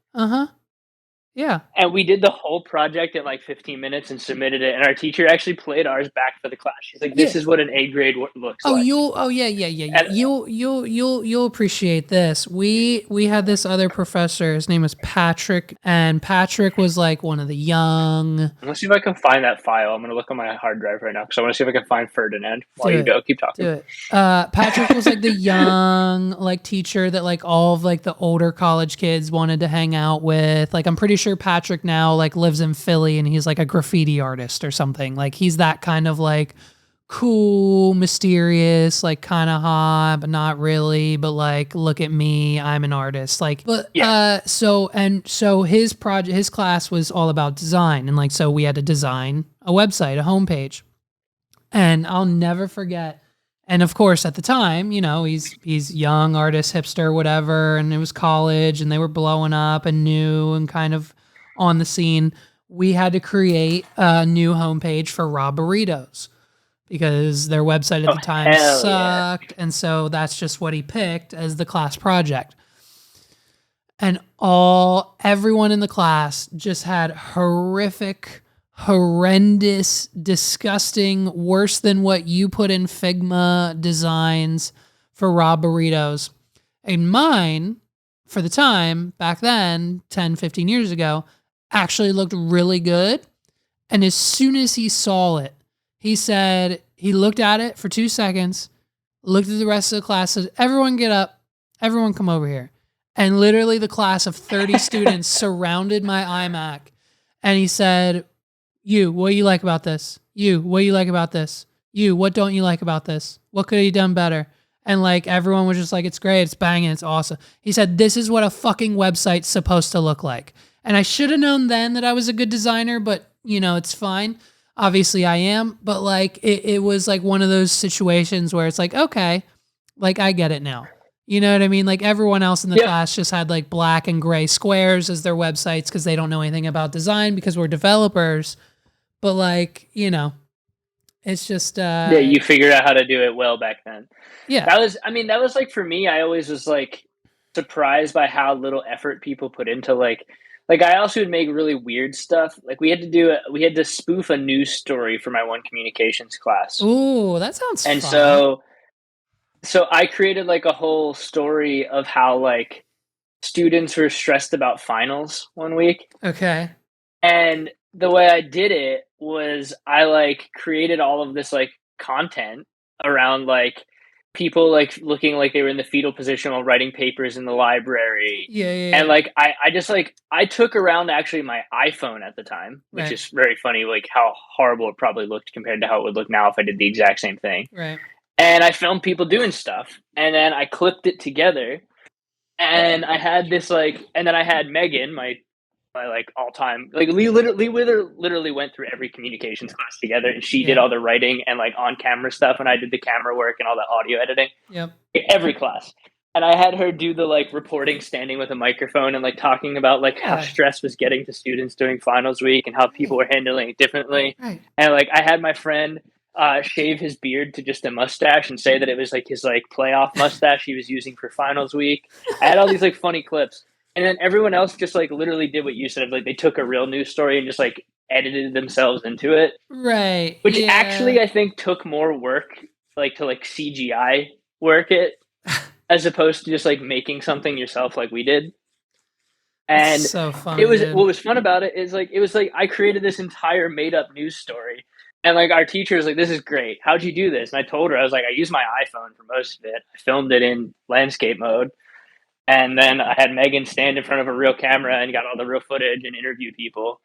Yeah. And we did the whole project in like 15 minutes and submitted it. And our teacher actually played ours back for the class. She's like, "This Yeah. is what an A grade looks Oh, like." yeah. And You'll appreciate this. We had this other professor. His name was Patrick, and Patrick was like one of the young. I'm gonna see if I can find that file. I'm gonna look on my hard drive right now because I want to see if I can find Ferdinand while you go. Keep talking. Do it. Patrick was like the young like teacher that like all of like the older college kids wanted to hang out with. Like I'm pretty sure Patrick now like lives in Philly and he's like a graffiti artist or something. Like he's that kind of like cool, mysterious, like kind of hot, but not really. But like, look at me, I'm an artist. Like, but Yeah. so his project, his class was all about design, and like so we had to design a website, a homepage, and I'll never forget. And of course, at the time, you know, he's young artist, hipster, whatever, and it was college, and they were blowing up and new and kind of on the scene. We had to create a new homepage for Raw Burritos because their website at the time sucked, and so that's just what he picked as the class project. And everyone in the class just had horrendous, disgusting, worse than what you put in Figma designs for Raw Burritos. And mine, for the time, back then, 10, 15 years ago, actually looked really good. And as soon as he saw it, he said He looked at it for 2 seconds, looked at the rest of the class, said, "Everyone get up. Everyone come over here." And literally the class of 30 students surrounded my iMac. And he said, "You, what do you like about this? You, what do you like about this? You, what don't you like about this? What could he done better?" And like everyone was just like, "It's great, it's banging, it's awesome." He said, "This is what a fucking website's supposed to look like." And I should have known then that I was a good designer, but it's fine. Obviously I am, but like it was like one of those situations where it's like, okay, like I get it now. You know what I mean? Like everyone else in the Yeah. class just had like black and gray squares as their websites because they don't know anything about design because we're developers. But like, it's just Yeah, you figured out how to do it well back then. yeah. That was like for me, I always was like surprised by how little effort people put into like I also would make really weird stuff. Like we had to spoof a news story for my one communications class. Ooh, that sounds And fun. so I created like a whole story of how like students were stressed about finals one week. Okay. And the way I did it was I like created all of this like content around like people like looking like they were in the fetal position while writing papers in the library. Yeah, yeah, And yeah. like I just like I took around actually my iPhone at the time, which Right. is very funny, like how horrible it probably looked compared to how it would look now if I did the exact same thing. Right. And I filmed people doing stuff. And then I clipped it together and I had this like and then I had Megan, my like all time like we literally went through every communications class together and she did Yeah. all the writing and like on camera stuff and I did the camera work and all the audio editing. Yep. Every class. And I had her do the like reporting standing with a microphone and like talking about like how Yeah. stress was getting to students during finals week and how people Right. were handling it differently. Right. And like I had my friend shave his beard to just a mustache and say that it was like his like playoff mustache he was using for finals week. I had all these like funny clips. And then everyone else just like literally did what you said. Like they took a real news story and just like edited themselves into it, Right. which Yeah. actually I think took more work, like to like CGI work it, as opposed to just like making something yourself like we did. That's And so it funny, was dude. what was fun about it is like it was like I created this entire made up news story. And like our teacher was like, "This is great. How'd you do this?" And I told her, I was like, "I used my iPhone for most of it. I filmed it in landscape mode. And then I had Megan stand in front of a real camera and got all the real footage and interview people.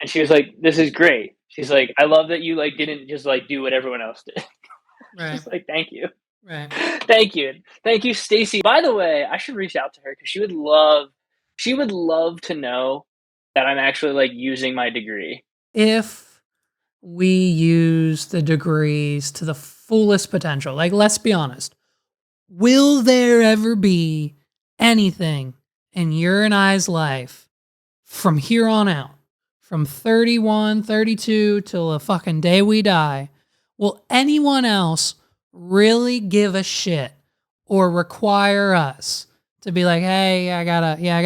And she was like, "This is great." She's like, "I love that you like didn't just like do what everyone else did." Right. She's like, "Thank you." Right. Thank you. Thank you, Stacy. By the way, I should reach out to her because she would love to know that I'm actually like using my degree. If we use the degrees to the fullest potential, like let's be honest, will there ever be anything in your and I's life from here on out, from 31, 32 till the fucking day we die, will anyone else really give a shit or require us to be like, "Hey, I got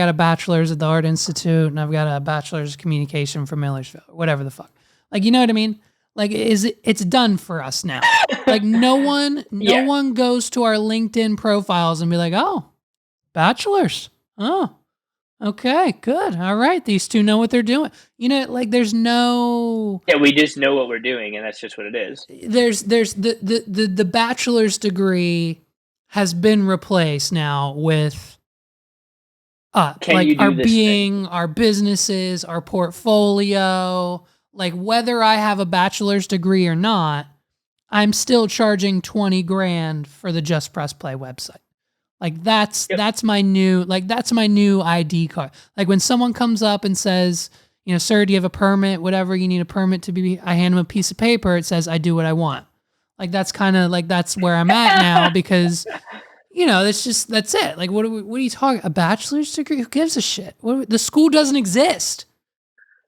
a bachelor's at the Art Institute and I've got a bachelor's of communication from Millersville," or whatever the fuck. Like, you know what I mean? Like, it's done for us now. Like no Yeah. one goes to our LinkedIn profiles and be like, "Oh, bachelor's. Oh, okay, good. All right. These two know what they're doing." Like Yeah, we just know what we're doing and that's just what it is. there's the bachelor's degree has been replaced now with Can like you our do this thing? being, our businesses, our portfolio. Like whether I have a bachelor's degree or not, I'm still charging 20 grand for the Just Press Play website. Like Yep. that's my new ID card. Like when someone comes up and says, "Sir, do you have a permit? Whatever you need a permit to be," I hand them a piece of paper. It says, "I do what I want." Like that's kind of like that's where I'm at now because that's it. Like what are you talking? A bachelor's degree? Who gives a shit? The school doesn't exist.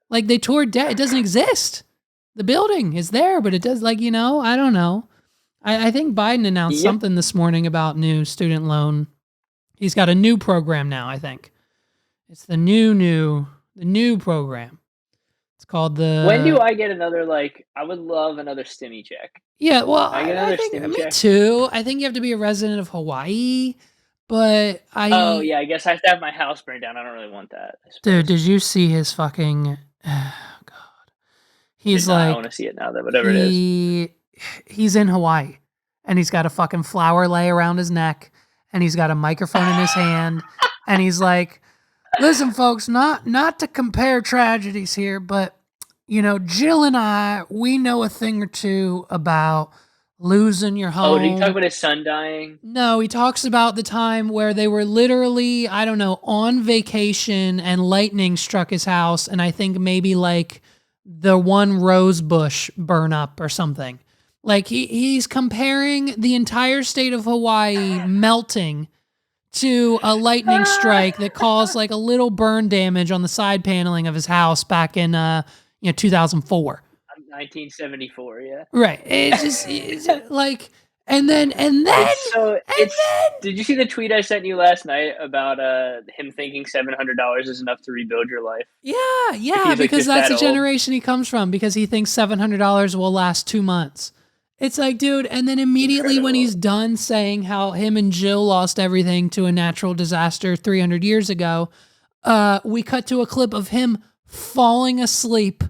Like they tore it down. It doesn't exist. The building is there, but it does I don't know. I think Biden announced Yep. something this morning about new student loan. He's got a new program now, I think. It's the new program. It's called When do the I get another like I would love another stimmy check. Yeah, well, Can I get I another think stimmy me check? too. I think you have to be a resident of Hawaii, but Oh yeah, I guess I have to have my house burned down. I don't really want that, I dude, suppose. did you see his fucking oh god. Did He's not. I want like to see it now though, whatever it is. he's in Hawaii and he's got a fucking flower lay around his neck and he's got a microphone in his hand and he's like, listen, folks, not to compare tragedies here, but you know, Jill and I, we know a thing or two about losing your Oh, did he talk home. about his son dying? No, he talks about the time where they were literally, I don't know, on vacation and lightning struck his house. And I think maybe like the one rose bush burn up or something. Like he's comparing the entire state of Hawaii melting to a lightning strike that caused like a little burn damage on the side paneling of his house back in 2004. 1974, yeah. Right. It's like Did you see the tweet I sent you last night about him thinking $700 is enough to rebuild your life? yeah, He's like because just that's that the old. generation he comes from because he thinks $700 will last 2 months. It's like, dude, and then immediately when Incredible. he's done saying how him and Jill lost everything to a natural disaster 300 years ago, we cut to a clip of him falling asleep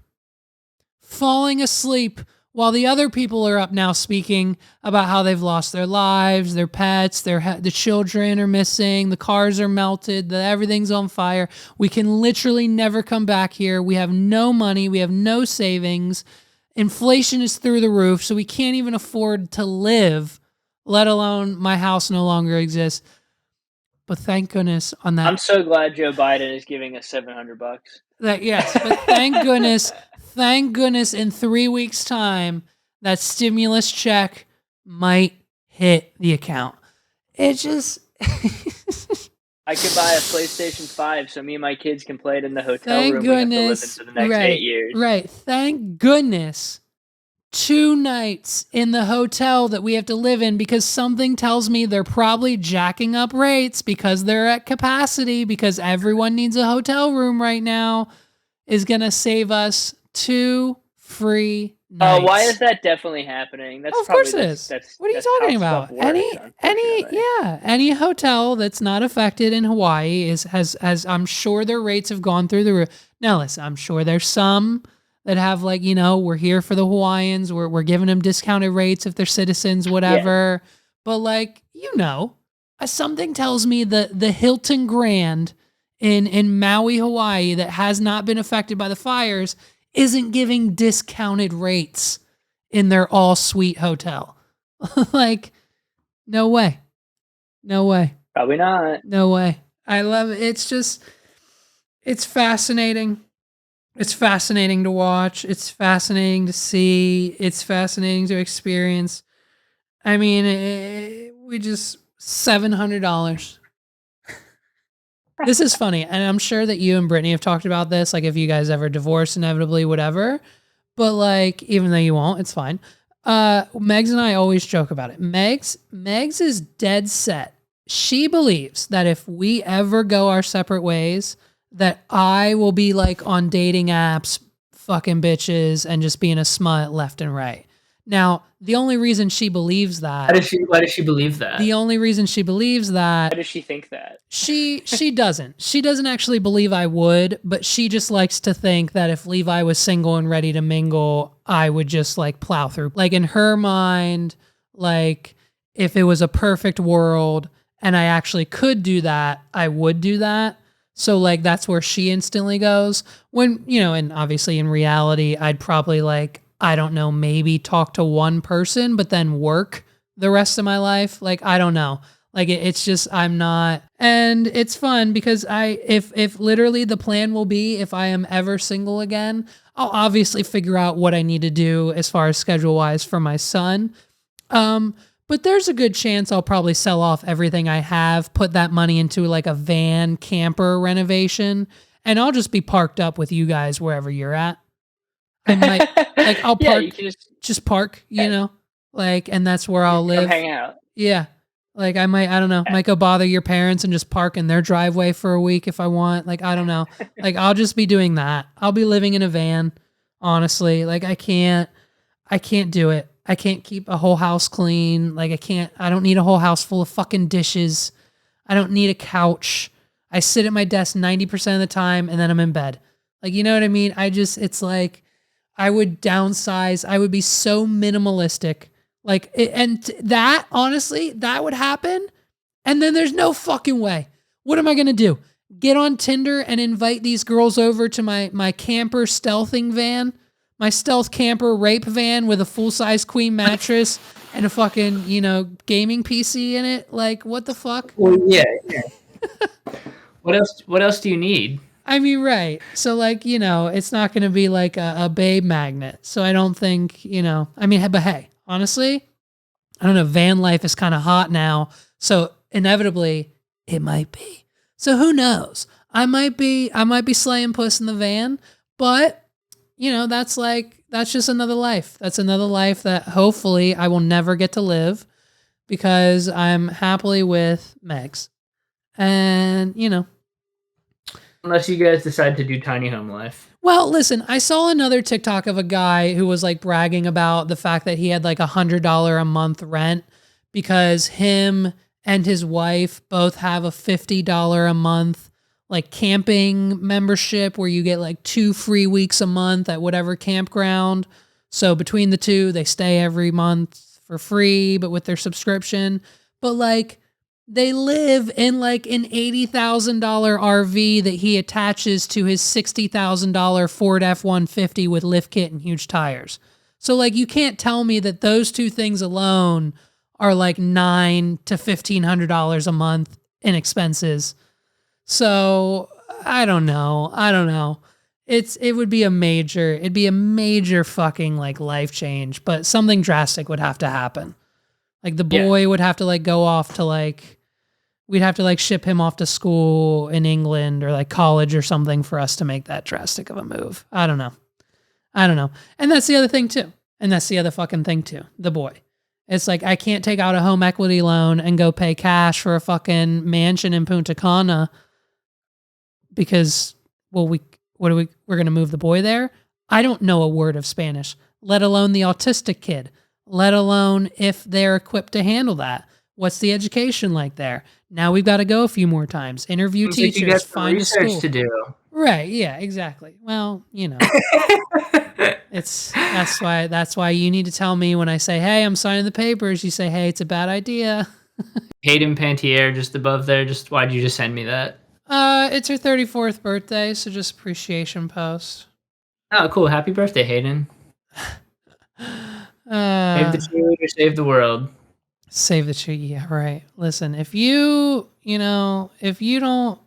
while the other people are up now speaking about how they've lost their lives, their pets, the children are missing, the cars are melted, everything's on fire. We can literally never come back here. We have no money. We have no savings. Inflation is through the roof, so we can't even afford to live, let alone my house no longer exists. But thank goodness on that. I'm so glad Joe Biden is giving us $700. Yes, but thank goodness in 3 weeks' time, that stimulus check might hit the account. It just... I could buy a PlayStation 5 so me and my kids can play it in the hotel Thank room goodness. we have to live in for the next 8 years. Right. Thank goodness 2 nights in the hotel that we have to live in because something tells me they're probably jacking up rates because they're at capacity because everyone needs a hotel room right now is going to save us 2 free nights. Why is that definitely happening? That's of course it is. That's, What are you that's talking how about? stuff works, Any hotel that's not affected in Hawaii has I'm sure their rates have gone through the roof. Now listen, I'm sure there's some that have like, we're here for the Hawaiians, we're giving them discounted rates if they're citizens, whatever. Yeah. But like, something tells me the Hilton Grand in Maui, Hawaii that has not been affected by the fires isn't giving discounted rates in their all suite hotel. Like, no way. Probably not. No way. I love it. It's fascinating. It's fascinating to watch. It's fascinating to see. It's fascinating to experience. I mean, $700. This is funny. And I'm sure that you and Brittany have talked about this. Like if you guys ever divorce inevitably, whatever. But like, even though you won't, it's fine. Megs and I always joke about it. Megs is dead set. She believes that if we ever go our separate ways, that I will be like on dating apps, fucking bitches, and just being a smut left and right. Now, the only reason she believes that... Why does she believe that? The only reason she believes that... Why does she think that? She doesn't. She doesn't actually believe I would, but she just likes to think that if Levi was single and ready to mingle, I would just like plow through. Like in her mind, like if it was a perfect world and I actually could do that, I would do that. So like that's where she instantly goes. When, and obviously in reality, I'd probably like, I don't know, maybe talk to one person, but then work the rest of my life. Like, I don't know. Like it's just, I'm not, and it's fun because if literally the plan will be, if I am ever single again, I'll obviously figure out what I need to do as far as schedule wise for my son. But there's a good chance I'll probably sell off everything I have, put that money into like a van camper renovation, and I'll just be parked up with you guys wherever you're at. I might, like, I'll park, you can just park, like, and that's where I'll live. Hang out. Yeah. Like I don't know, might go bother your parents and just park in their driveway for a week if I want. Like, I don't know. Like, I'll just be doing that. I'll be living in a van, honestly. Like, I can't do it. I can't keep a whole house clean. Like, I don't need a whole house full of fucking dishes. I don't need a couch. I sit at my desk 90% of the time and then I'm in bed. Like, you know what I mean? It's like, I would downsize. I would be so minimalistic. Like, and that, honestly, that would happen. And then there's no fucking way. What am I going to do? Get on Tinder and invite these girls over to my camper stealthing van? My stealth camper rape van with a full-size queen mattress and a fucking, gaming PC in it? Like, what the fuck? Well, yeah. What else do you need? I mean, right. So, like, it's not going to be like a babe magnet. So I don't think, but hey, honestly, I don't know. Van life is kind of hot now. So inevitably it might be. So who knows? I might be slaying puss in the van, but that's just another life. That's another life that hopefully I will never get to live because I'm happily with Megs. And, Unless you guys decide to do tiny home life. Well, listen, I saw another TikTok of a guy who was like bragging about the fact that he had like $100 a month rent because him and his wife both have a $50 a month like camping membership where you get like 2 free weeks a month at whatever campground. So between the two, they stay every month for free, but with their subscription. But like, they live in like an $80,000 RV that he attaches to his $60,000 Ford F-150 with lift kit and huge tires. So like, you can't tell me that those two things alone are like $900 to $1,500 a month in expenses. So I don't know. It'd be a major fucking like life change, but something drastic would have to happen. Like the boy would have to like go off to like, we'd have to like ship him off to school in England or like college or something for us to make that drastic of a move. I don't know. And that's the other thing too. And that's the other fucking thing too. The boy. It's like, I can't take out a home equity loan and go pay cash for a fucking mansion in Punta Cana because, well, we're going to move the boy there. I don't know a word of Spanish, let alone the autistic kid, let alone if they're equipped to handle that. What's the education like there? Now we've got to go a few more times, interview teachers, find a school to do. Right? Yeah, exactly. Well, that's why you need to tell me when I say, "Hey, I'm signing the papers." You say, "Hey, it's a bad idea." Hayden Pantier just above there. Just why'd you just send me that? It's her 34th birthday, so just appreciation post. Oh, cool! Happy birthday, Hayden. Save the cheerleader, save the world. Save the cheer. Yeah, right. Listen, if you don't,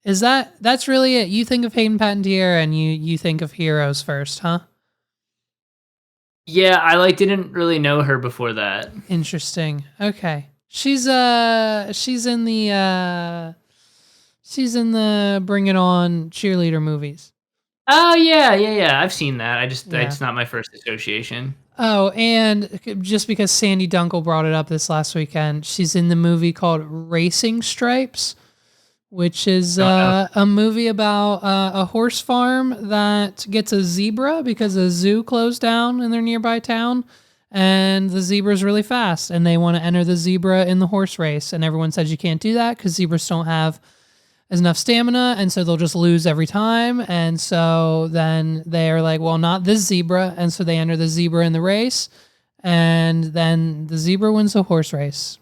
that's really it. You think of Hayden Panettiere and you think of heroes first, huh? Yeah, I didn't really know her before that. Interesting. Okay. She's in the Bring It On cheerleader movies. Oh yeah. I've seen that. It's not my first association. Oh, and just because Sandy Dunkel brought it up this last weekend, she's in the movie called Racing Stripes, which is a movie about a horse farm that gets a zebra because a zoo closed down in their nearby town, and the zebra's really fast, and they want to enter the zebra in the horse race, and everyone says you can't do that because zebras don't have enough stamina, and so they'll just lose every time. And so then they're like, well, not this zebra, and so they enter the zebra in the race, and then the zebra wins the horse race.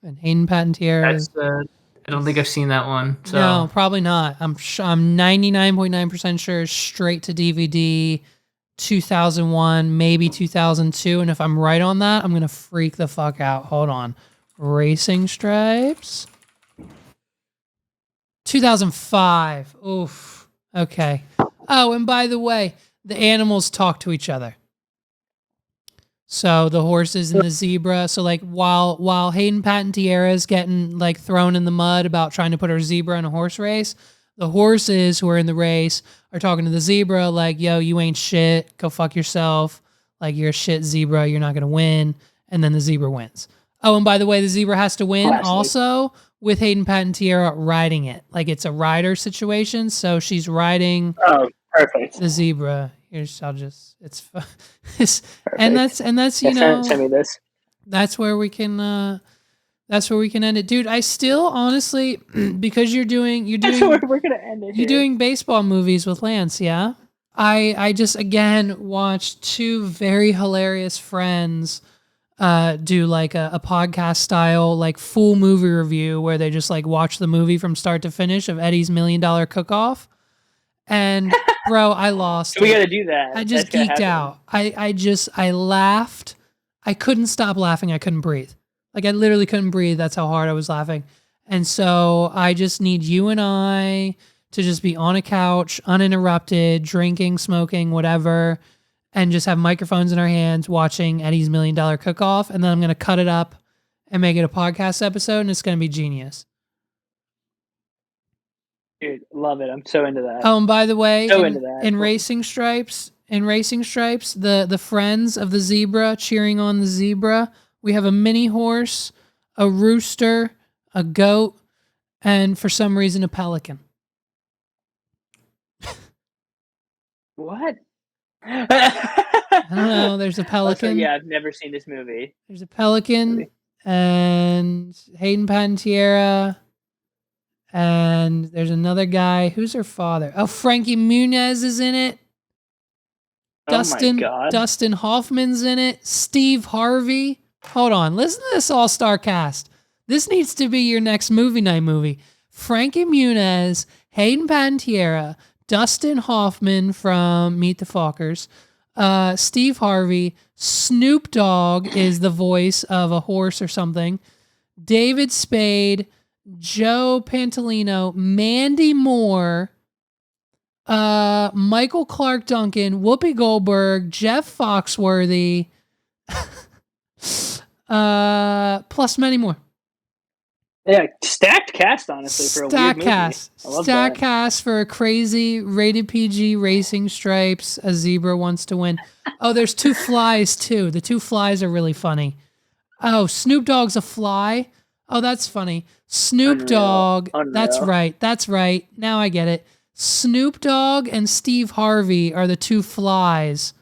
And Hayden Panettiere. I don't think I've seen that one. So. No, probably not. I'm 99.9% sure it's straight to DVD, 2001, maybe 2002, and if I'm right on that, I'm gonna freak the fuck out. Hold on, Racing Stripes. 2005. Oof. Okay. Oh, and by the way, the animals talk to each other. So the horses and the zebra. So like while Hayden Panettiere is getting like thrown in the mud about trying to put her zebra in a horse race, the horses who are in the race are talking to the zebra like, "Yo, you ain't shit. Go fuck yourself. Like, you're a shit zebra. You're not gonna win." And then the zebra wins. Oh, and by the way, the zebra has to win also with Hayden Panettiere riding it. Like, it's a rider situation, so she's riding perfect. The zebra. Here's and that's send me this. That's where we can end it. Dude, I still honestly because you're doing That's where we're gonna end it. You're doing baseball movies with Lance, yeah? I just again watched two very hilarious friends do like a podcast style like full movie review where they just like watch the movie from start to finish of Eddie's $1 Million Cook-Off. And bro, I lost We it. got to do that. I just That's gonna geeked happen. out. I laughed. I couldn't stop laughing. I couldn't breathe. Like I literally couldn't breathe. That's how hard I was laughing. And so I just need you and I to just be on a couch, uninterrupted, drinking, smoking, whatever, and just have microphones in our hands watching Eddie's $1 Million Cook-Off. And then I'm going to cut it up and make it a podcast episode, and it's going to be genius. Dude, love it. I'm so into that. Oh, and by the way, So into that. in Racing Stripes, the friends of the zebra cheering on the zebra, we have a mini horse, a rooster, a goat, and for some reason a pelican. What? I don't know. There's a pelican. Also, yeah, I've never seen this movie. There's a pelican and Hayden Panettiere. And there's another guy. Who's her father? Oh, Frankie Muniz is in it. Oh my God. Dustin Hoffman's in it. Steve Harvey. Hold on. Listen to this all-star cast. This needs to be your next movie night movie. Frankie Muniz, Hayden Panettiere, Dustin Hoffman from Meet the Fockers, Steve Harvey, Snoop Dogg is the voice of a horse or something, David Spade, Joe Pantolino, Mandy Moore, Michael Clark Duncan, Whoopi Goldberg, Jeff Foxworthy, plus many more. Yeah, stacked cast, honestly, for a weird movie. Stacked cast for a crazy rated PG Racing Stripes. A zebra wants to win. Oh, there's two flies too. The two flies are really funny. Oh, Snoop Dogg's a fly. Oh, that's funny. Snoop Dogg. That's right. Now I get it. Snoop Dogg and Steve Harvey are the two flies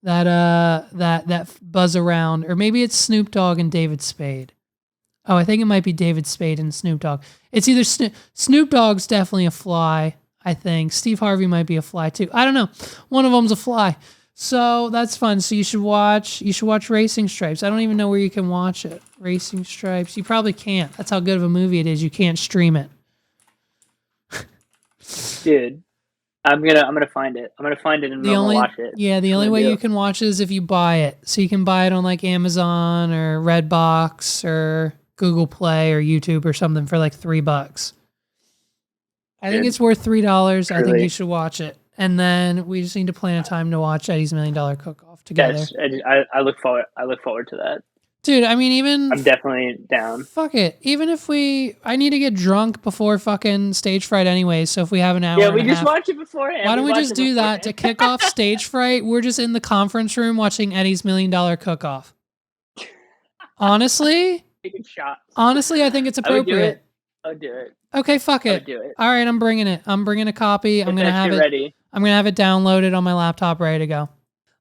that buzz around, or maybe it's Snoop Dogg and David Spade. Oh, I think it might be David Spade and Snoop Dogg. It's either Snoop Dogg's definitely a fly, I think. Steve Harvey might be a fly too. I don't know. One of them's a fly. So that's fun. So you should watch Racing Stripes. I don't even know where you can watch it. Racing Stripes. You probably can't. That's how good of a movie it is. You can't stream it. Dude, I'm gonna find it. I'm gonna find it and I'm gonna watch it. Yeah, the only way you can watch it is if you buy it. So you can buy it on like Amazon or Redbox or Google Play or YouTube or something for like $3. I think it's worth $3. I think you should watch it. And then we just need to plan a time to watch Eddie's $1 Million Cook-Off together. Yes, I look forward to that. Dude, I mean, I'm definitely down. Fuck it. Even if I need to get drunk before fucking Stage Fright anyway, so if we have an hour Yeah, we just watch it beforehand. Why don't we just do that to kick off Stage Fright? We're just in the conference room watching Eddie's $1 Million Cook-Off. Honestly? Taking shots. Honestly, I think it's appropriate. I'll do it. Okay, fuck it. I'll do it. All right, I'm bringing it. I'm bringing a copy. I'm gonna have it ready. I'm gonna have it downloaded on my laptop, ready to go.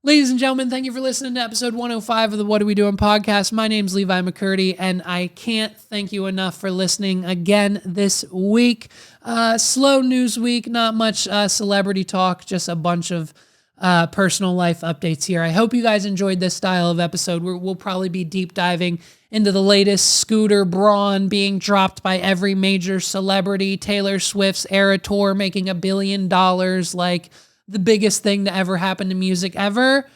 Ladies and gentlemen, thank you for listening to episode 105 of the What Are We Doing podcast. My name's Levi McCurdy, and I can't thank you enough for listening again this week. Slow news week, not much celebrity talk, just a bunch of personal life updates here. I hope you guys enjoyed this style of episode. We'll probably be deep diving into the latest Scooter Braun being dropped by every major celebrity, Taylor Swift's Era Tour making $1 billion, like the biggest thing to ever happen to music ever,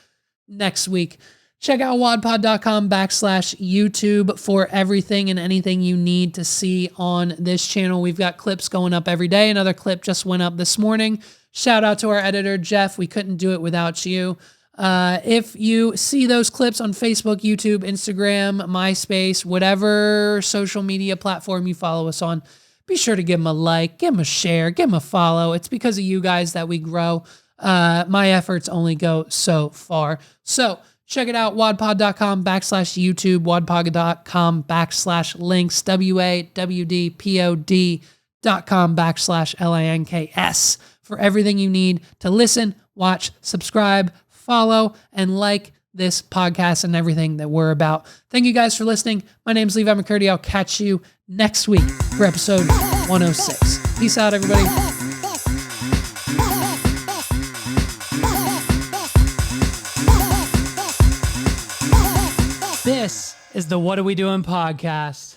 next week. Check out wadpod.com/YouTube for everything and anything you need to see on this channel. We've got clips going up every day. Another clip just went up this morning. Shout out to our editor, Jeff. We couldn't do it without you. If you see those clips on Facebook, YouTube, Instagram, MySpace, whatever social media platform you follow us on, be sure to give them a like, give them a share, give them a follow. It's because of you guys that we grow. My efforts only go so far. So check it out, wadpod.com/YouTube, wadpod.com/links, WAWDPOD.com/LINKS for everything you need to listen, watch, subscribe, follow, and like this podcast and everything that we're about. Thank you guys for listening. My name's Levi McCurdy. I'll catch you next week for episode 106. Peace out, everybody. This is the What Are We Doing podcast.